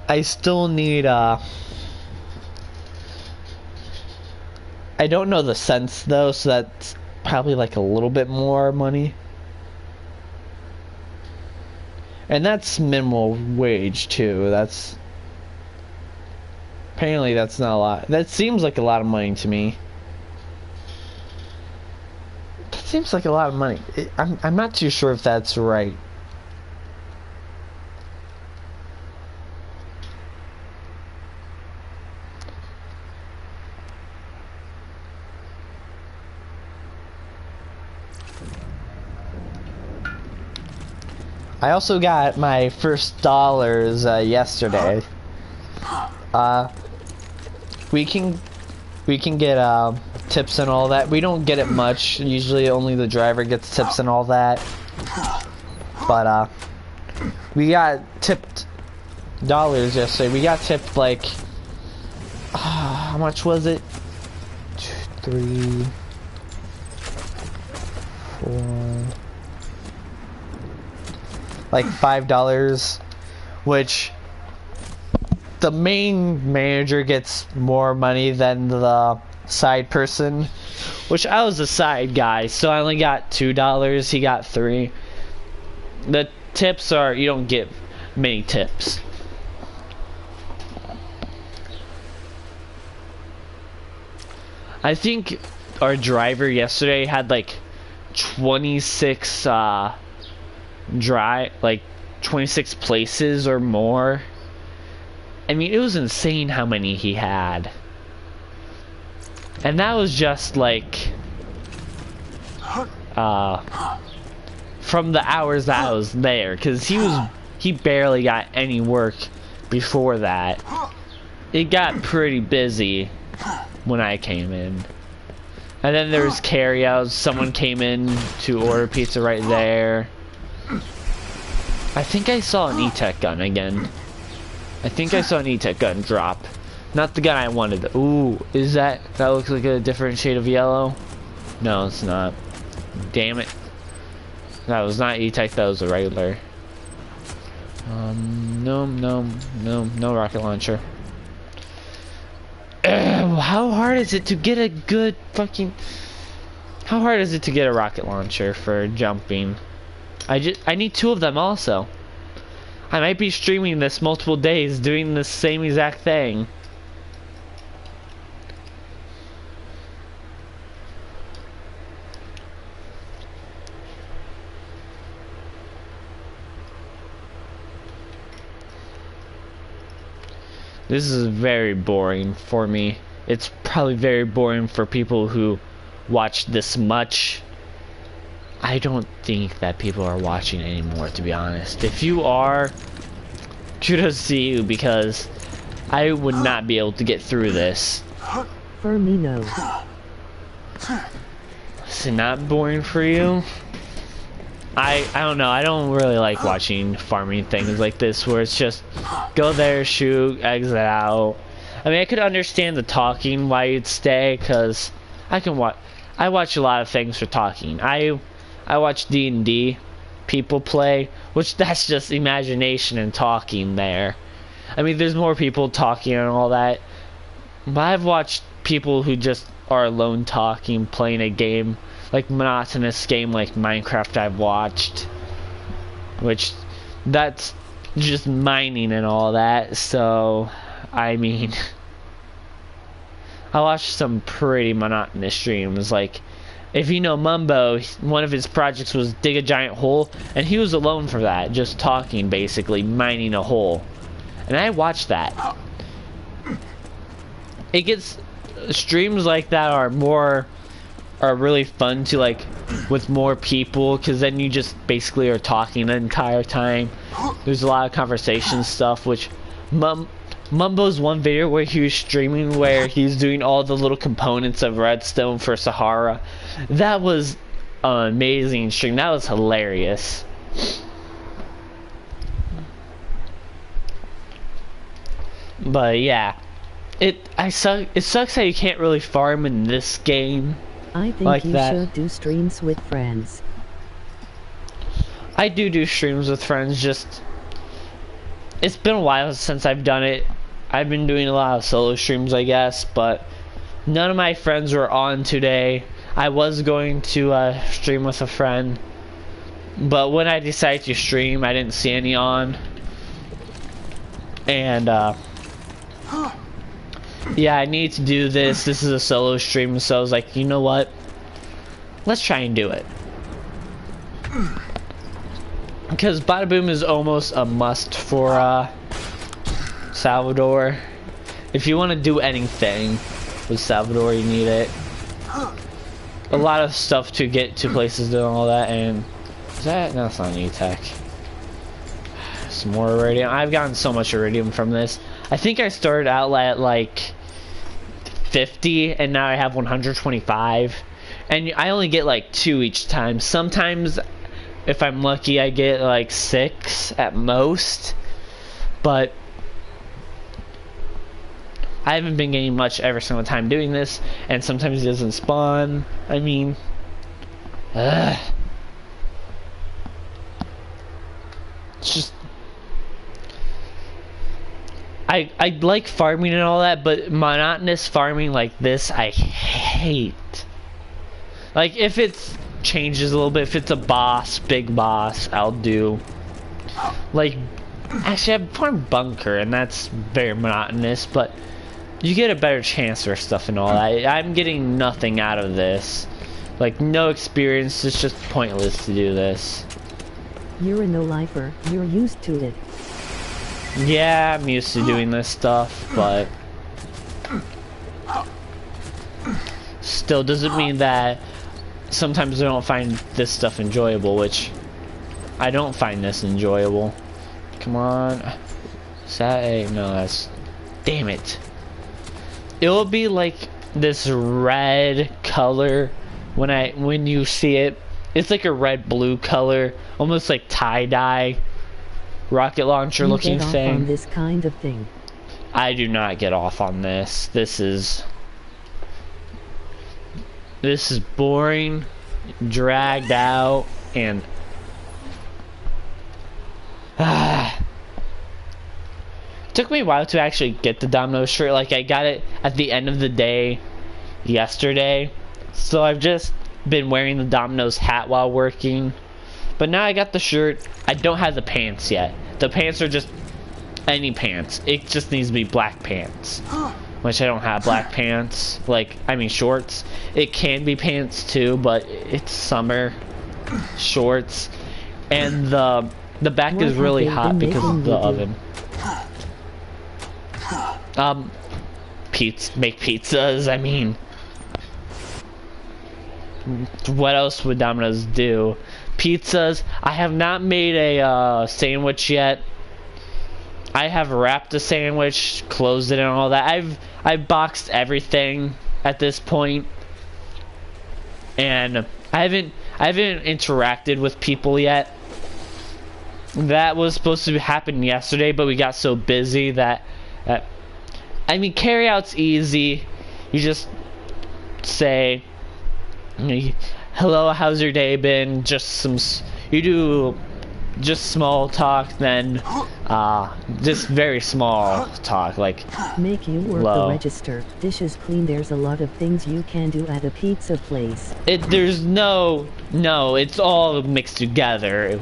I still need I don't know the cents though, so that's probably like a little bit more money. And that's minimum wage too. That's apparently that's not a lot. That seems like a lot of money to me. That seems like a lot of money. I'm not too sure if that's right. I also got my first dollars yesterday. We can get tips and all that. We don't get it much. Usually only the driver gets tips and all that. But we got tipped dollars yesterday. We got tipped like how much was it? 2, 3, 4, like $5, which the main manager gets more money than the side person. Which I was a side guy, so I only got $2. He got 3. The tips are, you don't get many tips. I think our driver yesterday had like 26 26 places or more. I mean, it was insane how many he had. And that was just like from the hours that I was there, cuz he barely got any work before that. It got pretty busy when I came in. And then there was carryouts. Someone came in to order pizza right there. I think I saw an E-Tech gun again. I think I saw an E-Tech gun drop. Not the gun I wanted. Ooh, is that looks like a different shade of yellow? No, it's not. Damn it. That was not E-Tech, that was a regular. No rocket launcher. How hard is it to get a good fucking... How hard is it to get a rocket launcher for jumping? I need 2 of them also. I might be streaming this multiple days doing the same exact thing. This is very boring for me. It's probably very boring for people who watch this much. I don't think that people are watching anymore, to be honest. If you are, kudos to you, because I would not be able to get through this. For me, no. Is it not boring for you? I don't know. I don't really like watching farming things like this where it's just go there, shoot, exit out. I mean, I could understand the talking why you'd stay, because I watch a lot of things for talking. I watch D&D people play, which that's just imagination and talking there. I mean, there's more people talking and all that, but I've watched people who just are alone talking, playing a game, like monotonous game like Minecraft I've watched, which that's just mining and all that. So I mean, I watched some pretty monotonous streams. Like, if you know Mumbo, one of his projects was dig a giant hole, and he was alone for that, just talking, basically mining a hole. And I watched that. It gets streams like that are really fun to like with more people, because then you just basically are talking the entire time. There's a lot of conversation stuff, which Mumbo's one video where he was streaming where he's doing all the little components of redstone for Sahara. That was an amazing stream. That was hilarious. But yeah, it sucks how you can't really farm in this game. I think like you that. should do streams with friends. I do streams with friends, just it's been a while since I've done it. I've been doing a lot of solo streams, I guess, but none of my friends were on today. I was going to stream with a friend, but when I decided to stream, I didn't see any on. And yeah, I need to do this. This is a solo stream, so I was like, you know what? Let's try and do it. Because Badaboom is almost a must for Salvador. If you want to do anything with Salvador, you need it. A lot of stuff to get to places and all that, and is that? No, it's not an E-Tech. Some more iridium. I've gotten so much iridium from this. I think I started out at like 50 and now I have 125, and I only get like 2 each time. Sometimes if I'm lucky I get like 6 at most, but I haven't been getting much every single time doing this, and sometimes it doesn't spawn. I mean, it's just I like farming and all that, but monotonous farming like this I hate. hate. Like, if it's changes a little bit, if it's a boss, big boss, I'll do. Like, actually, I've played Bunker, and that's very monotonous, but you get a better chance for stuff and all that. I'm getting nothing out of this. Like, no experience, it's just pointless to do this. You're a no-lifer. You're used to it. Yeah, I'm used to doing this stuff, but still doesn't mean that sometimes I don't find this stuff enjoyable, which I don't find this enjoyable. Come on. Is that a... No, that's... Damn it. It will be like this red color when you see it. It's like a red-blue color, almost like tie-dye rocket launcher looking thing. thing. On this kind of thing. I do not get off on this. This is boring, dragged out, and took me a while to actually get the Domino's shirt. Like, I got it at the end of the day yesterday, so I've just been wearing the Domino's hat while working. But now I got the shirt. I don't have the pants yet. The pants are just any pants. It just needs to be black pants, which I don't have black pants. Like, I mean shorts. It can be pants too, but it's summer shorts. And the back is really hot because of the oven. Make pizzas, I mean. What else would Domino's do? Pizzas. I have not made a sandwich yet. I have wrapped a sandwich, closed it and all that. I've boxed everything at this point. And I haven't interacted with people yet. That was supposed to happen yesterday, but we got so busy that I mean, carryout's easy. You just say, hello, how's your day been? You do just small talk, then just very small talk, like make you work low. the register, dishes clean. There's a lot of things you can do at a pizza place. There's no, it's all mixed together.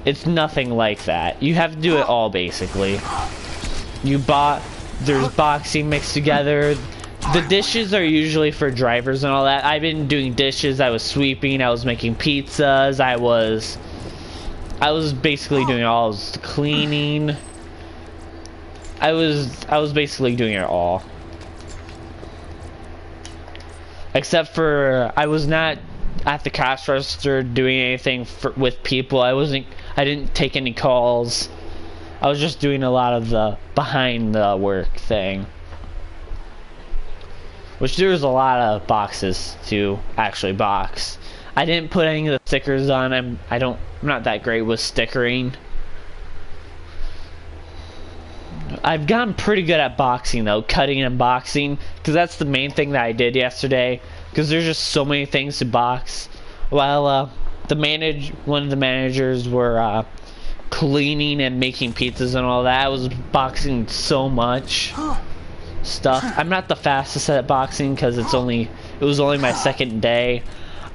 It's nothing like that. You have to do it all, basically. There's boxing mixed together. The dishes are usually for drivers and all that. I've been doing dishes. I was sweeping. I was making pizzas. I was basically doing all the cleaning. I was basically doing it all. Except for I was not at the cash register doing anything with people. I didn't take any calls. I was just doing a lot of the behind the work thing. Which there's a lot of boxes to actually box. I didn't put any of the stickers on. I'm not that great with stickering. I've gotten pretty good at boxing though, cutting and boxing, because that's the main thing that I did yesterday. Because there's just so many things to box. While one of the managers were cleaning and making pizzas and all that, I was boxing so much stuff. I'm not the fastest at boxing because it was only my second day,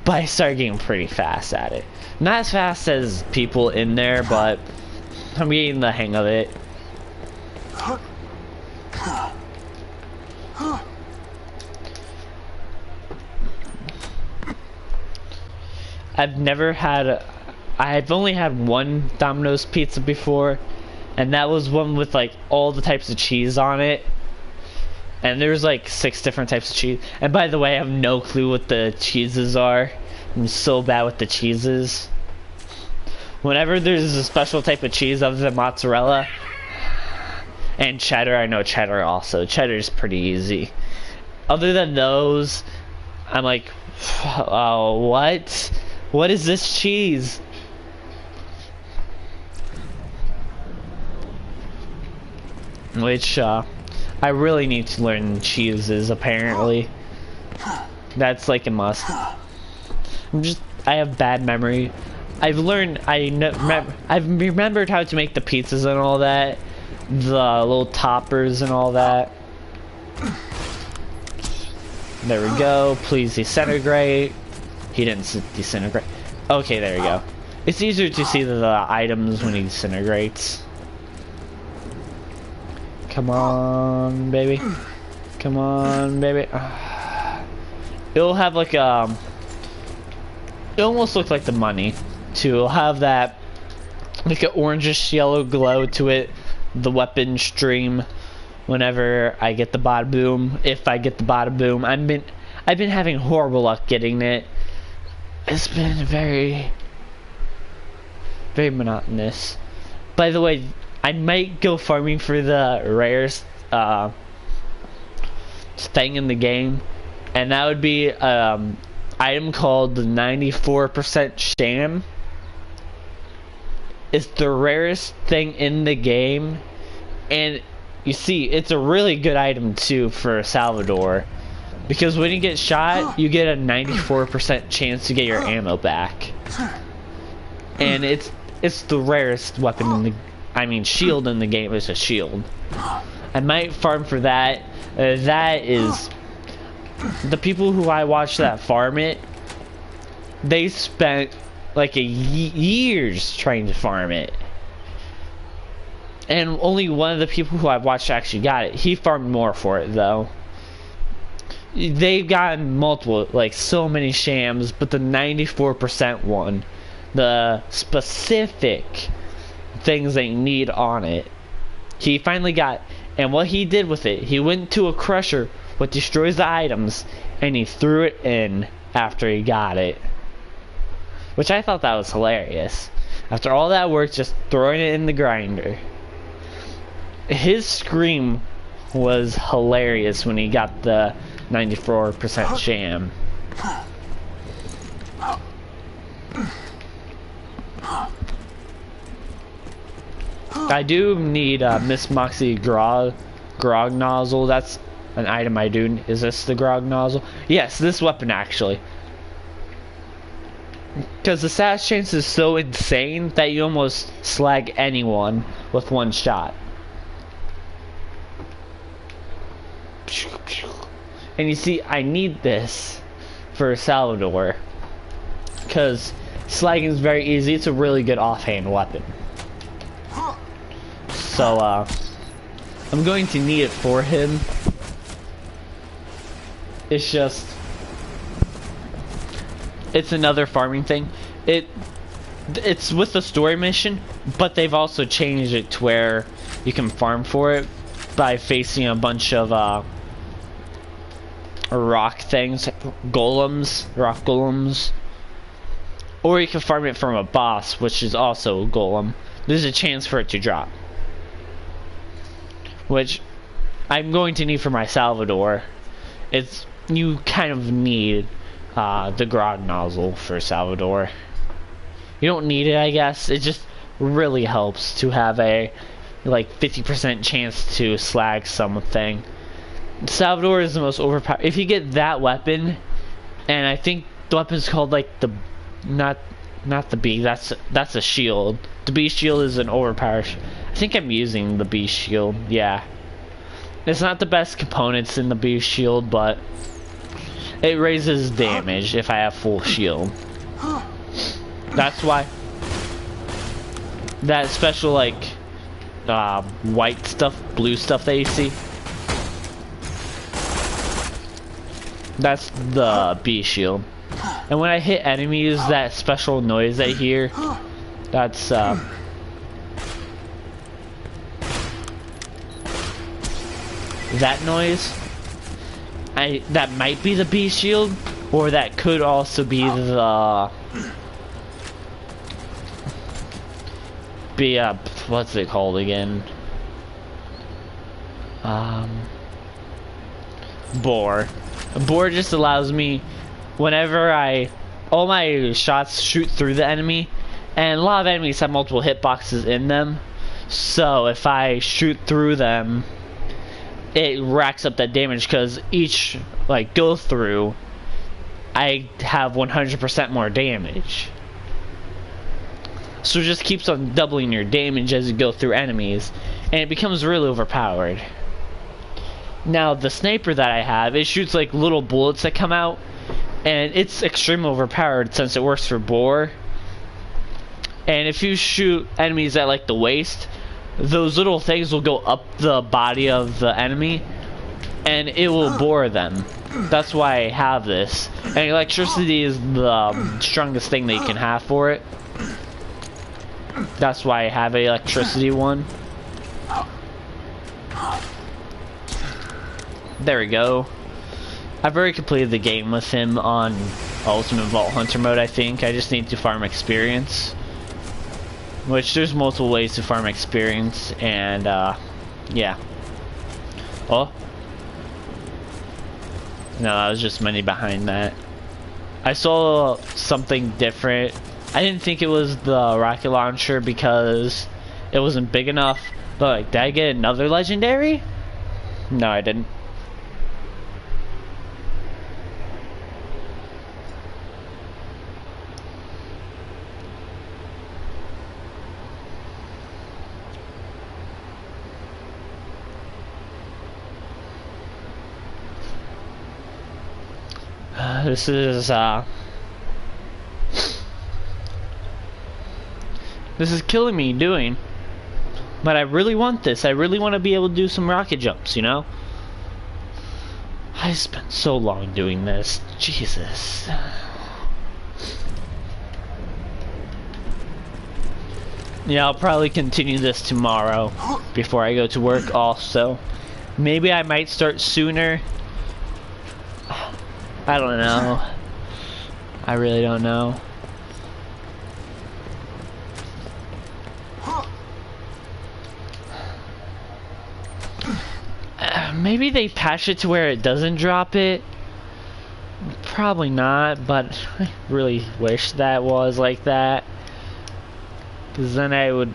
but I started getting pretty fast at it. Not as fast as people in there, but I'm getting the hang of it. I've only had one Domino's pizza before, and that was one with like all the types of cheese on it. And there's like 6 different types of cheese. And by the way, I have no clue what the cheeses are. I'm so bad with the cheeses. Whenever there's a special type of cheese other than mozzarella and cheddar, I know cheddar also. Cheddar is pretty easy. Other than those, I'm like, oh, what? What is this cheese? Which, I really need to learn cheeses, apparently. That's like a must. I have bad memory. I've remembered how to make the pizzas and all that. The little toppers and all that. There we go. Please disintegrate. He didn't disintegrate. Okay, there we go. It's easier to see the items when he disintegrates. Come on, baby. Come on, baby. It'll have like it almost looks like the money too. It'll have that like an orangish yellow glow to it. The weapon stream. Whenever I get the Badaboom, if I get the Badaboom, I've been having horrible luck getting it. It's been very monotonous. By the way, I might go farming for the rarest thing in the game, and that would be item called the 94% sham. It's the rarest thing in the game, and you see, it's a really good item too for Salvador, because when you get shot, you get a 94% chance to get your ammo back, and it's the rarest weapon in the, shield in the game. Is a shield. I might farm for that. That is the people who I watch that farm it. They spent like years trying to farm it. And only one of the people who I've watched actually got it. He farmed more for it, though. They've gotten multiple, like, so many shams, but the 94% one, the specific things they need on it, he finally got. And what he did with it, he went to a crusher, what destroys the items, and he threw it in after he got it. Which I thought that was hilarious. After all that work, just throwing it in the grinder. His scream was hilarious when he got the 94% sham. I do need Miss Moxie grog nozzle. That's an item I do. Is this the grog nozzle? Yes, this weapon actually. Because the sash chance is so insane that you almost slag anyone with one shot. And you see, I need this for Salvador, because slagging is very easy. It's a really good offhand weapon. So, I'm going to need it for him. It's just, it's another farming thing. It's with the story mission, but they've also changed it to where you can farm for it by facing a bunch of rock things, rock golems, or you can farm it from a boss, which is also a golem. There's a chance for it to drop, which I'm going to need for my Salvador. You kind of need the grog nozzle for Salvador. You don't need it, I guess. It just really helps to have a like 50% chance to slag something. Salvador is the most overpowered. If you get that weapon, and I think the weapon's called like the not the bee. That's a shield. The bee shield is an overpowered. I think I'm using the bee shield. Yeah, it's not the best components in the bee shield, but it raises damage if I have full shield. That's why that special like white stuff, blue stuff that you see. That's the bee shield. And when I hit enemies, that special noise I hear, that's that noise. That might be the bee shield, or that could also be the what's it called again? Boar. Boar just allows me, whenever all my shots shoot through the enemy, and a lot of enemies have multiple hitboxes in them, so if I shoot through them, it racks up that damage, because each like go through, I have 100% more damage. So it just keeps on doubling your damage as you go through enemies, and it becomes really overpowered. Now the sniper that I have, it shoots like little bullets that come out, and it's extremely overpowered since it works for bore. And if you shoot enemies at like the waist, those little things will go up the body of the enemy, and it will bore them. That's why I have this. And electricity is the strongest thing that you can have for it. That's why I have an electricity one. There we go. I've already completed the game with him on Ultimate Vault Hunter mode, I think. I just need to farm experience. Which, there's multiple ways to farm experience, and, yeah. Oh. No, that was just money behind that. I saw something different. I didn't think it was the rocket launcher because it wasn't big enough. But, like, did I get another legendary? No, I didn't. This is killing me doing. But I really want this. I really want to be able to do some rocket jumps, you know? I spent so long doing this. Jesus. Yeah, I'll probably continue this tomorrow before I go to work also. Maybe I might start sooner. I don't know. I really don't know. Maybe they patch it to where it doesn't drop it. Probably not, but I really wish that was like that. Because then I would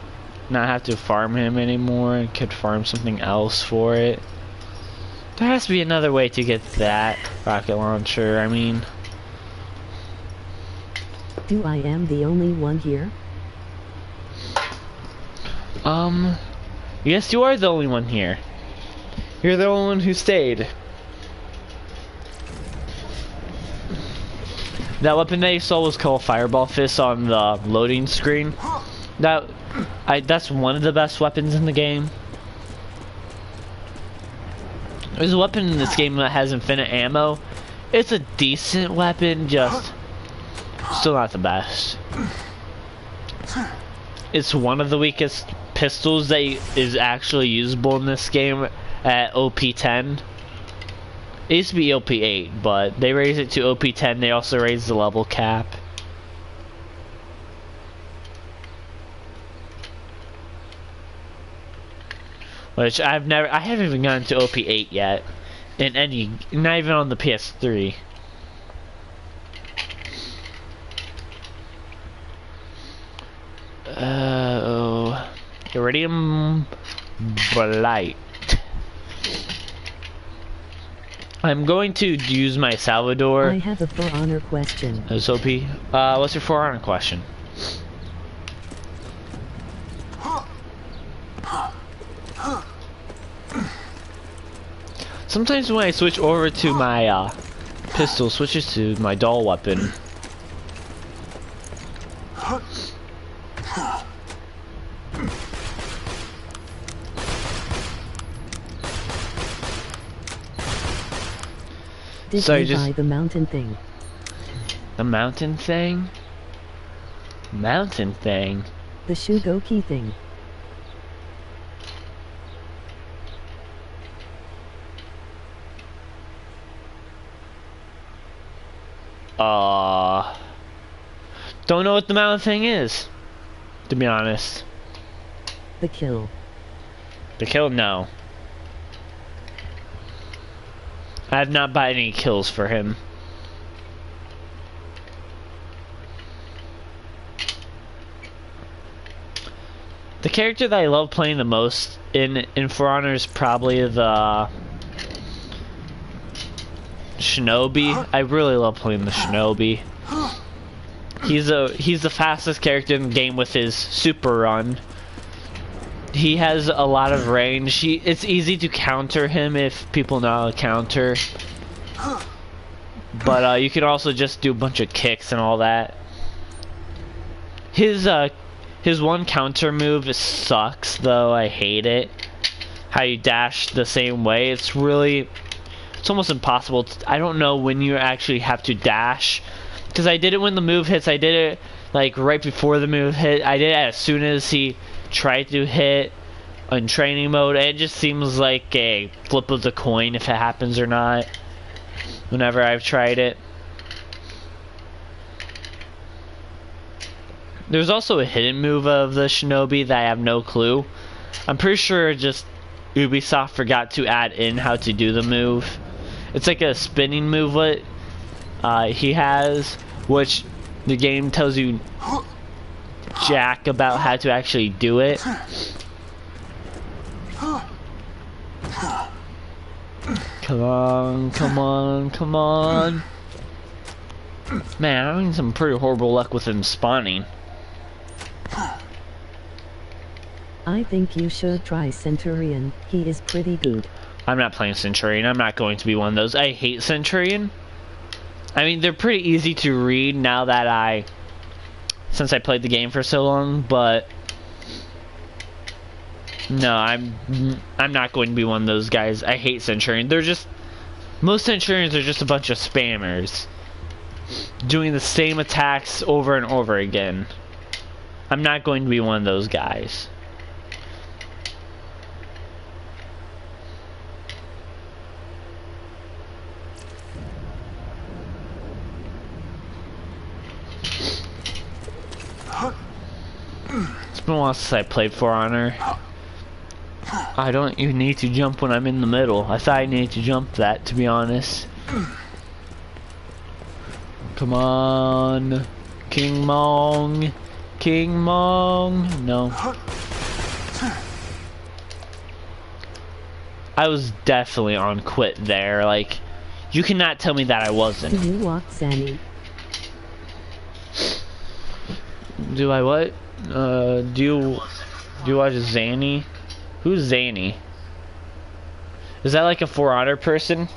not have to farm him anymore and could farm something else for it. There has to be another way to get that rocket launcher, I mean. Do I am the only one here? Yes, you are the only one here. You're the only one who stayed. That weapon that you saw was called Fireball Fist on the loading screen. That's one of the best weapons in the game. There's a weapon in this game that has infinite ammo. It's a decent weapon, just still not the best. It's one of the weakest pistols that is actually usable in this game at OP10. It used to be OP8, but they raised it to OP10. They also raised the level cap. Which I haven't even gotten to OP8 yet. Not even on the PS3. Iridium Blight. I'm going to use my Salvador. I have a For Honor question. SOP. What's your For Honor question? Sometimes when I switch over to my pistol, switches to my dual weapon. Did So you buy the mountain thing? The mountain thing? Mountain thing? The Shugoki thing. Don't know what the mountain thing is, to be honest. The kill. The kill? No. I have not bought any kills for him. The character that I love playing the most in For Honor is probably the Shinobi. I really love playing the Shinobi. He's the fastest character in the game with his super run. He has a lot of range. It's easy to counter him if people know how to counter. But you can also just do a bunch of kicks and all that. His one counter move sucks though. I hate it. How you dash the same way. It's almost impossible. I don't know when you actually have to dash. Because I did it when the move hits. I did it like right before the move hit. I did it as soon as he tried to hit in training mode. It just seems like a flip of the coin if it happens or not. Whenever I've tried it. There's also a hidden move of the Shinobi that I have no clue. I'm pretty sure just Ubisoft forgot to add in how to do the move. It's like a spinning movelet he has, which the game tells you jack about how to actually do it. Come on, come on, come on. Man, I'm having some pretty horrible luck with him spawning. I think you should try Centurion. He is pretty good. I'm not playing Centurion. I'm not going to be one of those. I hate Centurion. I mean, they're pretty easy to read now that since I played the game for so long, but no, I'm not going to be one of those guys. I hate Centurion. Most Centurions are just a bunch of spammers doing the same attacks over and over again. I'm not going to be one of those guys. It's been a while since I played For Honor. I don't even need to jump when I'm in the middle. I thought I needed to jump that, to be honest. Come on. King Mong. King Mong. No. I was definitely on quit there. Like, you cannot tell me that I wasn't. Do you walk Zanny? Do I what? Do you watch Zanny? Who's Zanny? Is that like a For Honor person?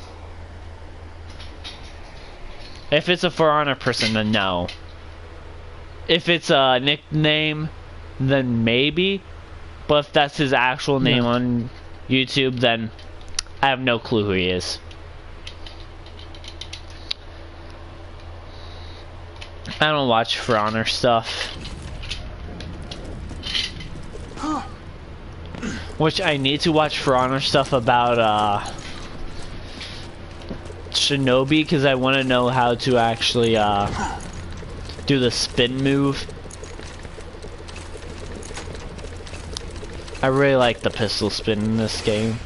If it's a For Honor person, then no. If it's a nickname, then maybe. But if that's his actual name on YouTube, then I have no clue who he is. I don't watch For Honor stuff. Which I need to watch For Honor stuff about Shinobi, because I want to know how to actually do the spin move. I really like the pistol spin in this game.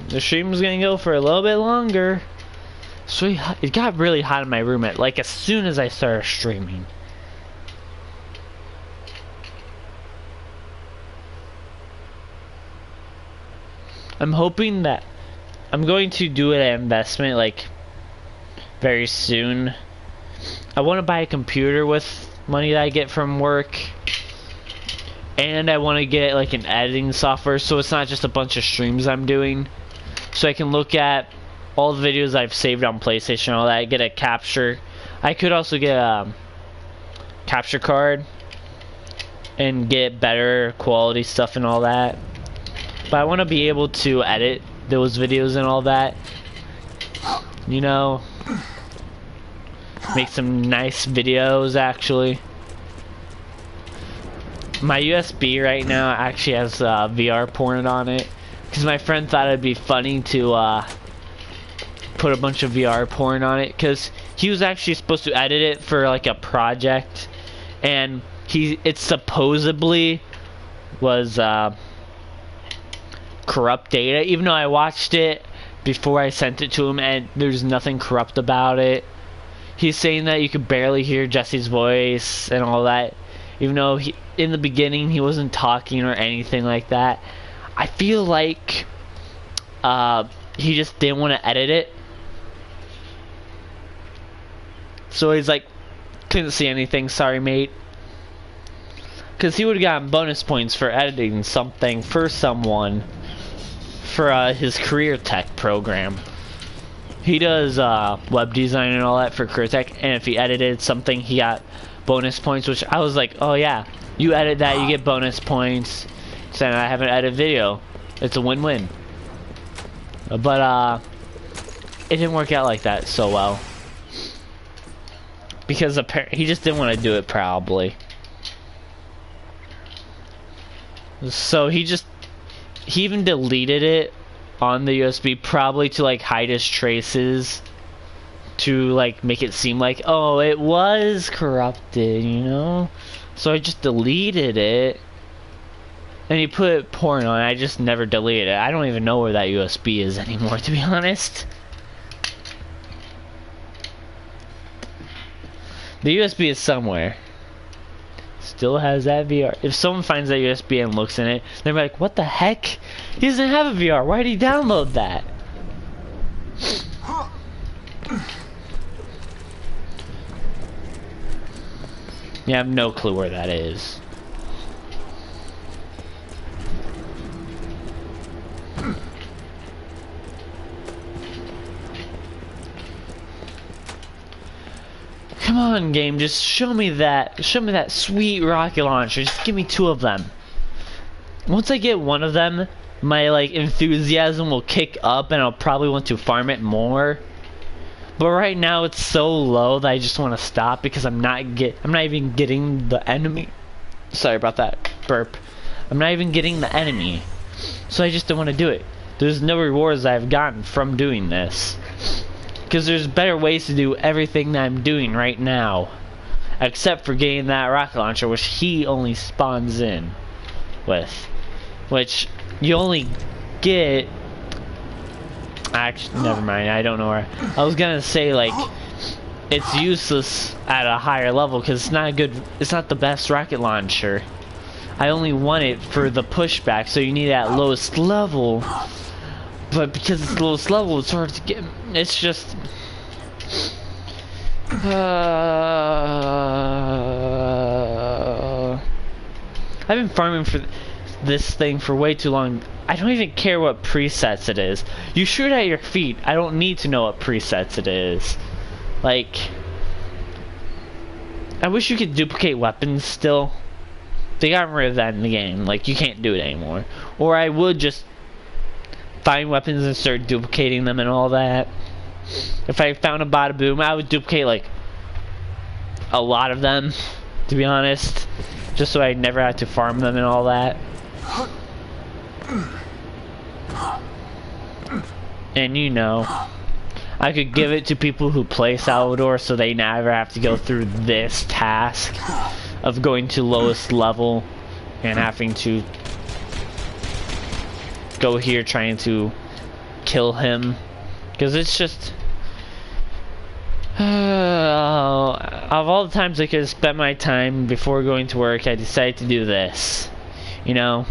The stream's gonna go for a little bit longer. So it got really hot in my room like as soon as I started streaming. I'm hoping that I'm going to do an investment like very soon. I want to buy a computer with money that I get from work. And I want to get like an editing software so it's not just a bunch of streams I'm doing. So I can look at all the videos I've saved on PlayStation and all that. Get a capture. I could also get a capture card and get better quality stuff and all that. But I want to be able to edit those videos and all that. You know, make some nice videos actually. My USB right now actually has VR porn on it. Because my friend thought it'd be funny to put a bunch of VR porn on it. Because he was actually supposed to edit it for like a project. And it supposedly was corrupt data. Even though I watched it before I sent it to him and there's nothing corrupt about it. He's saying that you could barely hear Jesse's voice and all that. Even though in the beginning he wasn't talking or anything like that. I feel like he just didn't want to edit it. So he's like, couldn't see anything, sorry mate. Because he would have gotten bonus points for editing something for someone for his career tech program. He does web design and all that for career tech, and if he edited something, he got bonus points, which I was like, oh yeah, you edit that, you get bonus points. Saying I haven't edited video. It's a win-win. But it didn't work out like that so well. Because he just didn't want to do it probably. So he even deleted it on the USB probably to like hide his traces, to like make it seem like, oh, it was corrupted, you know? So I just deleted it. And he put porn on it. I just never deleted it. I don't even know where that USB is anymore, to be honest. The USB is somewhere. Still has that VR. If someone finds that USB and looks in it, they're like, what the heck? He doesn't have a VR. Why did he download that? Yeah, I have no clue where that is. Come on, game, just show me that sweet rocket launcher. Just give me 2 of them. Once I get 1 of them, my like enthusiasm will kick up and I'll probably want to farm it more. But right now it's so low that I just want to stop because I'm not even getting the enemy. Sorry about that burp. I'm not even getting the enemy. So I just don't want to do it. There's no rewards I've gotten from doing this. Because there's better ways to do everything that I'm doing right now. Except for getting that rocket launcher, which he only spawns in with. Which you only get... Actually, never mind, I don't know where... I was gonna say, like, it's useless at a higher level because it's not it's not the best rocket launcher. I only want it for the pushback, so you need it at lowest level. But because it's the lowest level, it's hard to get. It's just. I've been farming for this thing for way too long. I don't even care what presets it is. You shoot at your feet. I don't need to know what presets it is. Like, I wish you could duplicate weapons still. They got rid of that in the game. Like, you can't do it anymore. Or I would just find weapons and start duplicating them and all that. If I found a Badaboom, I would duplicate like a lot of them, to be honest, just so I never had to farm them and all that. And you know, I could give it to people who play Salvador so they never have to go through this task of going to lowest level and having to go here trying to kill him, because it's just of all the times I could have spent my time before going to work, I decided to do this, you know.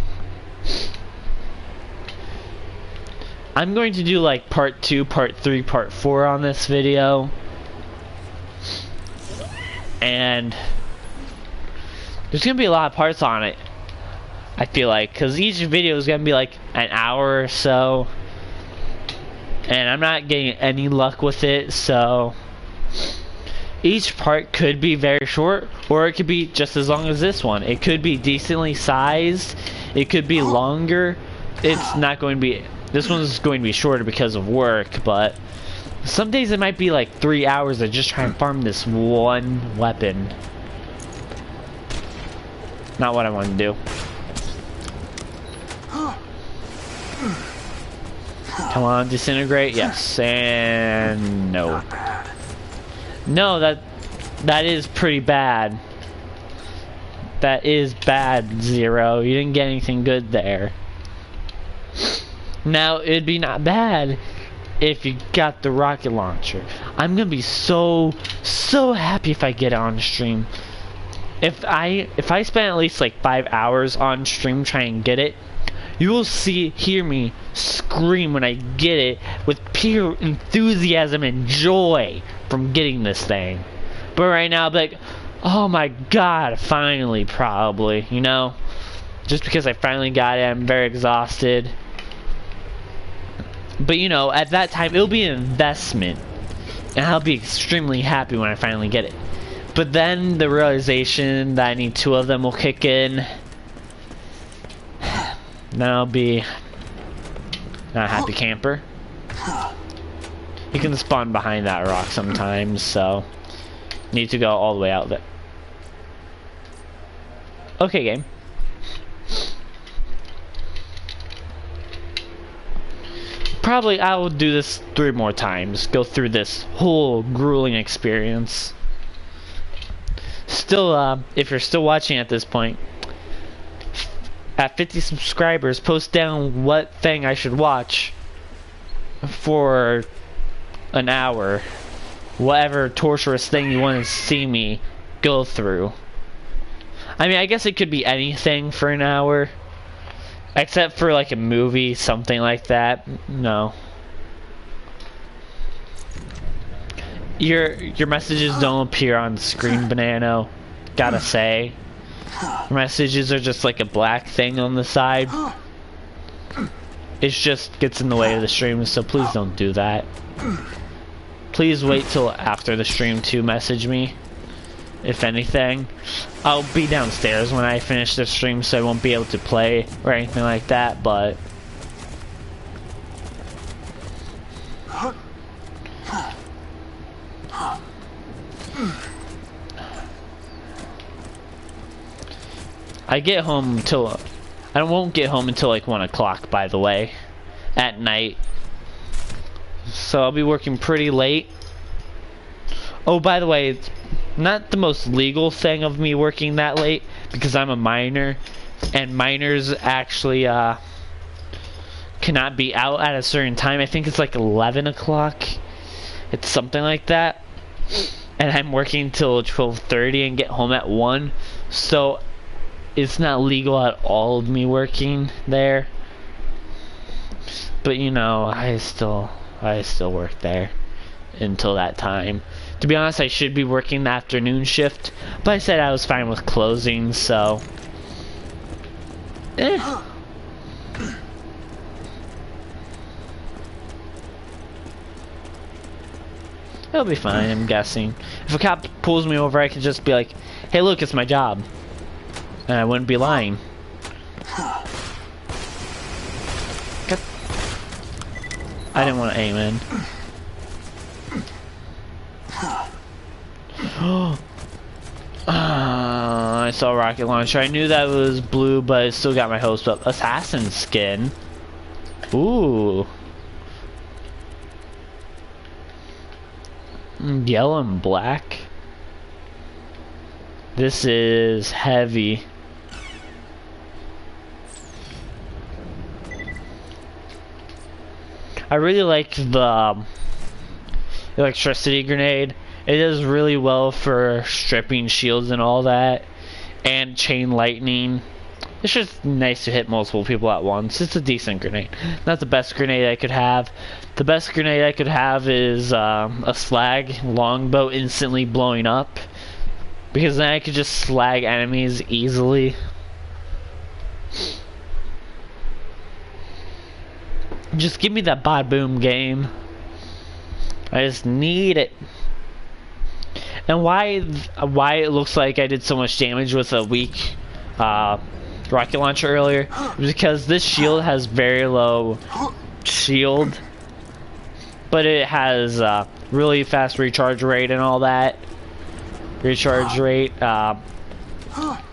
I'm going to do like part 2, part 3, part 4 on this video, and there's gonna be a lot of parts on it, I feel like, because each video is gonna be like an hour or so, and I'm not getting any luck with it, so each part could be very short, or it could be just as long as this one. It could be decently sized, it could be longer. It's not going to be, this one's going to be shorter because of work, but some days it might be like 3 hours of just trying to farm this one weapon. Not what I want to do. Come on, disintegrate. Yes, and no. No, that is pretty bad. That is bad, Zero. You didn't get anything good there. Now, it'd be not bad if you got the rocket launcher. I'm gonna be so happy if I get it on stream. If I spend at least like 5 hours on stream trying to get it, you will hear me scream when I get it with pure enthusiasm and joy from getting this thing. But right now, I'll be like, oh my god, finally, probably, you know? Just because I finally got it, I'm very exhausted. But you know, at that time, it'll be an investment. And I'll be extremely happy when I finally get it. But then the realization that I need 2 of them will kick in. Then I'll be not a happy camper. You can spawn behind that rock sometimes, so need to go all the way out there. Okay, game. Probably I will do this 3 more times. Go through this whole grueling experience. Still, if you're still watching at this point, at 50 subscribers, post down what thing I should watch for an hour. Whatever torturous thing you want to see me go through. I mean, I guess it could be anything for an hour. Except for like a movie, something like that. No. Your messages don't appear on the screen, Banano. Gotta say. Your messages are just like a black thing on the side. It just gets in the way of the stream, so please don't do that. Please wait till after the stream to message me. If anything, I'll be downstairs when I finish the stream, so I won't be able to play or anything like that, but I get home till I won't get home until like 1 o'clock, by the way, at night. So I'll be working pretty late. Oh, by the way, it's not the most legal thing of me working that late because I'm a minor, and minors actually cannot be out at a certain time. I think it's like 11 o'clock. It's something like that. And I'm working till 12:30 and get home at 1. So it's not legal at all of me working there. But you know, I still work there until that time. To be honest, I should be working the afternoon shift, but I said I was fine with closing, so it'll be fine, I'm guessing. If a cop pulls me over, I can just be like, hey look, it's my job. And I wouldn't be lying. I didn't want to aim in. I saw a rocket launcher. I knew that was blue, but I still got my hopes up. Assassin skin. Ooh. Yellow and black. This is heavy. I really like the electricity grenade. It does really well for stripping shields and all that, and chain lightning. It's just nice to hit multiple people at once. It's a decent grenade. Not the best grenade I could have. The best grenade I could have is a slag longbow instantly blowing up, because then I could just slag enemies easily. Just give me that Badaboom game. I just need it. And why it looks like I did so much damage with a weak rocket launcher earlier, because this shield has very low shield, but it has really fast recharge rate and all that. Recharge rate,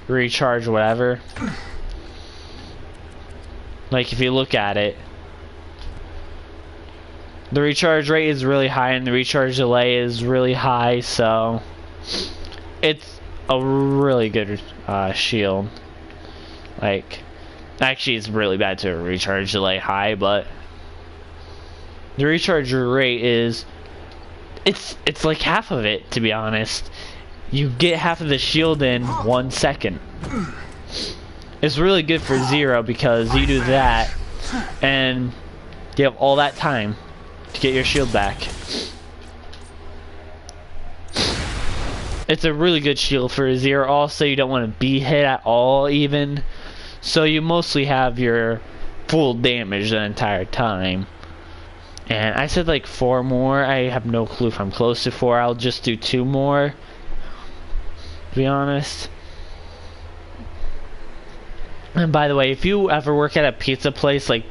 recharge whatever. Like if you look at it, the recharge rate is really high and the recharge delay is really high, so it's a really good shield. Like, actually it's really bad to recharge delay high, but the recharge rate is it's like half of it, to be honest. You get half of the shield in 1 second. It's really good for Zero because you do that and you have all that time to get your shield back. It's a really good shield for his ear. Also, you don't want to be hit at all even. So you mostly have your full damage the entire time. And I said like 4 more. I have no clue if I'm close to 4. I'll just do 2 more, to be honest. And by the way, if you ever work at a pizza place like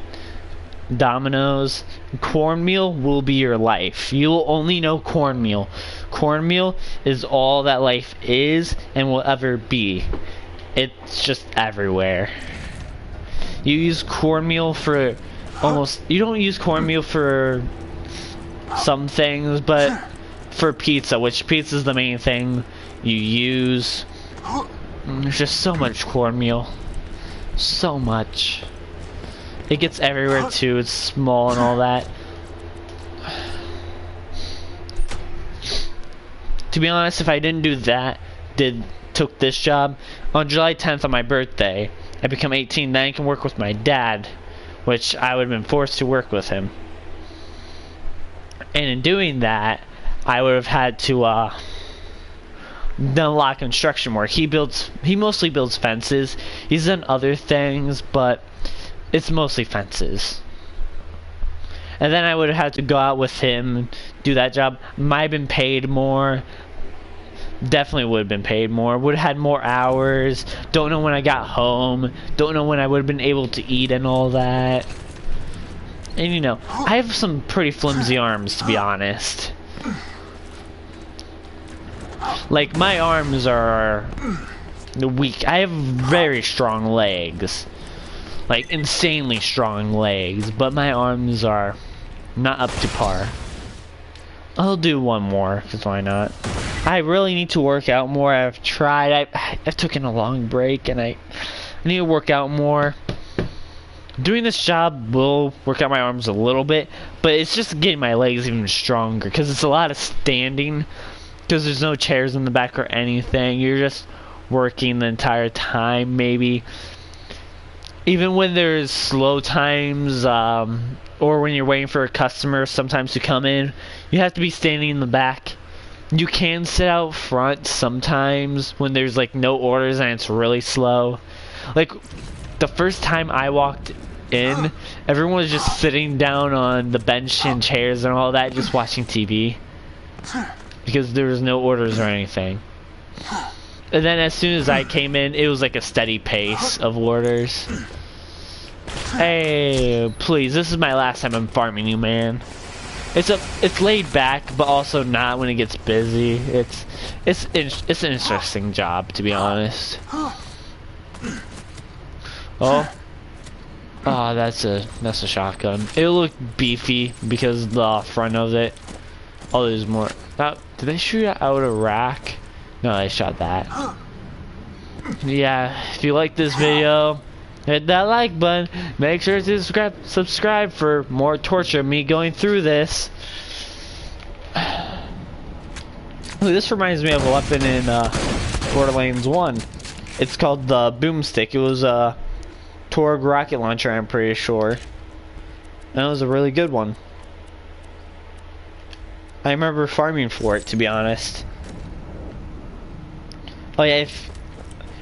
Domino's, cornmeal will be your life. You'll only know cornmeal. Cornmeal is all that life is and will ever be. It's just everywhere. You use cornmeal for you don't use cornmeal for some things, but for pizza, which pizza is the main thing you use. There's just so much cornmeal. So much. It gets everywhere too. It's small and all that. To be honest, if I didn't do that, took this job, on July 10th on my birthday, I become 18, then I can work with my dad, which I would have been forced to work with him. And in doing that, I would have had to done a lot of construction work. He mostly builds fences. He's done other things, but it's mostly fences. And then I would have had to go out with him and do that job. Might have been paid more. Definitely would have been paid more. Would have had more hours. Don't know when I got home. Don't know when I would have been able to eat and all that. And you know, I have some pretty flimsy arms, to be honest. Like, my arms are weak. I have very strong legs. Like, insanely strong legs. But my arms are not up to par. I'll do 1 more, because why not? I really need to work out more. I've tried. I've taken a long break, and I need to work out more. Doing this job will work out my arms a little bit, but it's just getting my legs even stronger, because it's a lot of standing, because there's no chairs in the back or anything. You're just working the entire time, maybe. Even when there's slow times, or when you're waiting for a customer sometimes to come in, you have to be standing in the back. You can sit out front sometimes when there's like no orders and it's really slow. Like the first time I walked in, everyone was just sitting down on the bench and chairs and all that, just watching TV, because there was no orders or anything. And then as soon as I came in, it was like a steady pace of orders. Hey, please, this is my last time I'm farming you, man. It's laid back, but also not when it gets busy. It's an interesting job, to be honest. Oh, that's a shotgun. It'll look beefy because the front of it. Oh, there's more. Did they shoot out a rack? No, they shot that. Yeah, if you like this video, hit that like button. Make sure to subscribe for more torture of me going through this. This reminds me of a weapon in Borderlands 1. It's called the Boomstick. It was a Torg rocket launcher, I'm pretty sure. That was a really good one. I remember farming for it, to be honest. Oh yeah,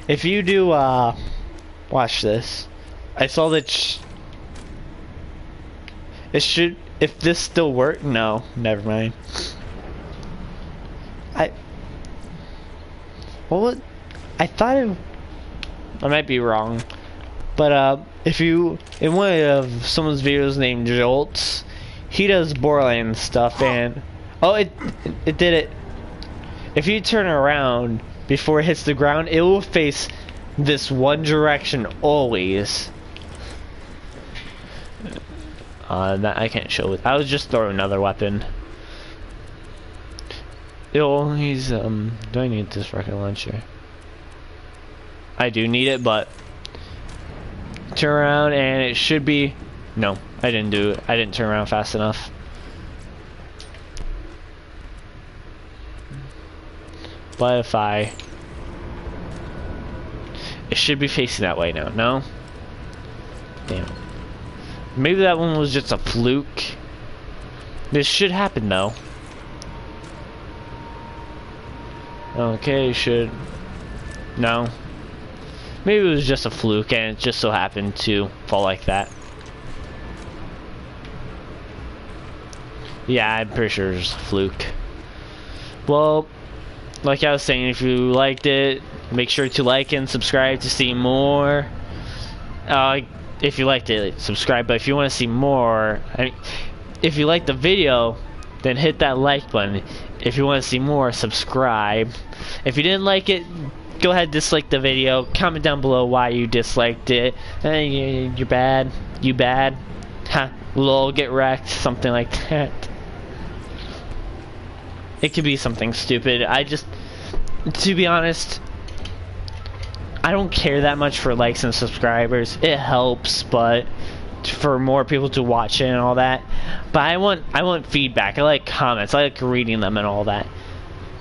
if you do watch this, I saw that it should, if this still work, no, never mind. I thought I might be wrong, but if you, in one of someone's videos named Jolts, he does Borderlands stuff, and oh, it did it. If you turn around before it hits the ground, it will face this one direction always. That I can't show it. I was just throwing another weapon. Do I need this rocket launcher? I do need it, but turn around and it should be. No, I didn't do it. I didn't turn around fast enough. But if it should be facing that way now. No? Damn. Maybe that one was just a fluke. This should happen though. Okay, no. Maybe it was just a fluke and it just so happened to fall like that. Yeah, I'm pretty sure it's a fluke. Well, like I was saying, if you liked it, make sure to like and subscribe to see more. If you liked it, subscribe. But if you want to see more, if you liked the video, then hit that like button. If you want to see more, subscribe. If you didn't like it, go ahead and dislike the video. Comment down below why you disliked it. You're bad. You bad. Ha. Lol, get wrecked. Something like that. It could be something stupid. To be honest, I don't care that much for likes and subscribers. It helps, but for more people to watch it and all that. But I want feedback. I like comments. I like reading them and all that.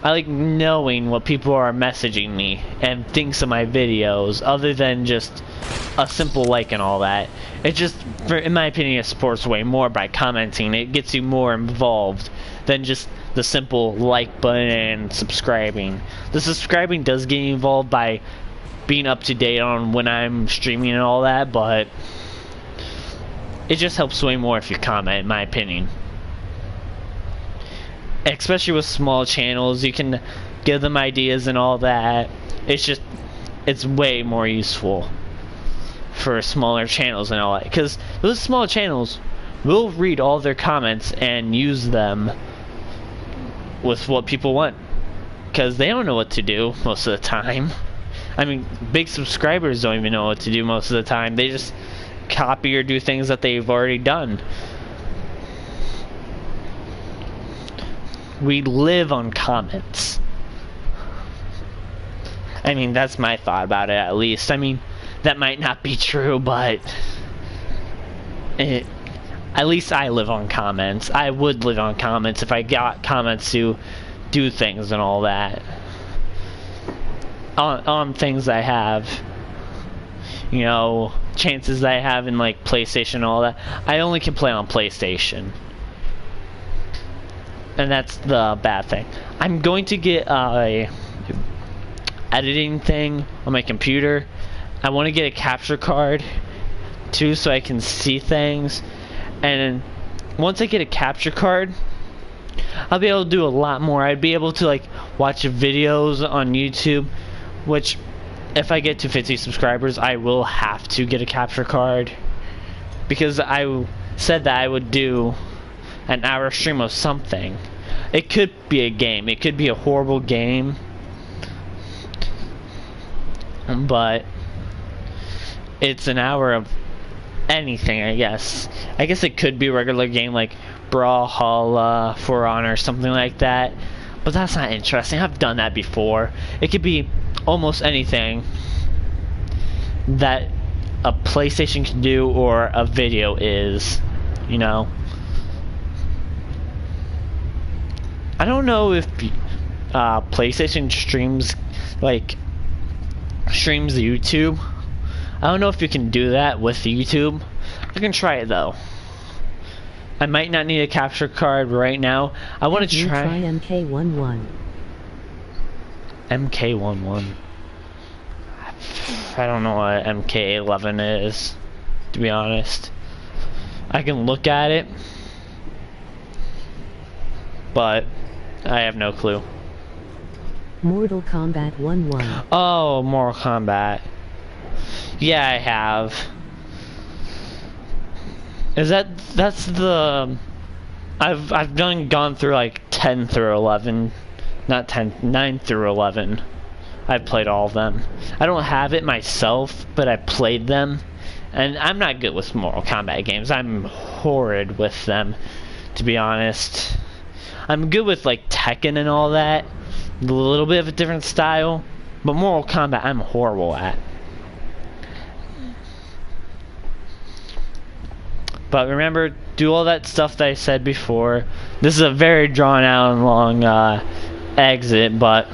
I like knowing what people are messaging me and thinks of my videos, other than just a simple like and all that. It just, in my opinion, it supports way more by commenting. It gets you more involved than just the simple like button and subscribing. The subscribing does get you involved by being up to date on when I'm streaming and all that, but it just helps way more if you comment, in my opinion. Especially with small channels, you can give them ideas and all that. It's way more useful for smaller channels and all that, because those small channels will read all their comments and use them with what people want, because they don't know what to do most of the time. I mean, big subscribers don't even know what to do most of the time. They just copy or do things that they've already done. We live on comments. I mean, that's my thought about it, at least. I mean, that might not be true, but at least I live on comments. I would live on comments if I got comments to do things and all that. On things I have. You know, chances I have in like PlayStation and all that. I only can play on PlayStation. And that's the bad thing. I'm going to get a editing thing on my computer. I want to get a capture card too, so I can see things. And once I get a capture card, I'll be able to do a lot more. I'd be able to like watch videos on YouTube, which if I get to 50 subscribers, I will have to get a capture card, because I said that I would do an hour stream of something. It could be a game. It could be a horrible game, but it's an hour of anything, I guess. I guess it could be a regular game like Brawlhalla, For Honor, something like that. But that's not interesting. I've done that before. It could be almost anything that a PlayStation can do or a video is, you know. I don't know if PlayStation streams YouTube. I don't know if you can do that with YouTube. I can try it though. I might not need a capture card right now. I want to try MK11. MK11. I don't know what MK11 is, to be honest. I can look at it, but I have no clue. Mortal Kombat 1-1. Oh, Mortal Kombat. Yeah, I have. That's the I've gone through like 10 through 11. Not 10, 9 through 11. I've played all of them. I don't have it myself, but I played them. And I'm not good with Mortal Kombat games. I'm horrid with them, to be honest. I'm good with like Tekken and all that. A little bit of a different style. But Mortal Kombat I'm horrible at. But remember, do all that stuff that I said before. This is a very drawn out and long exit, but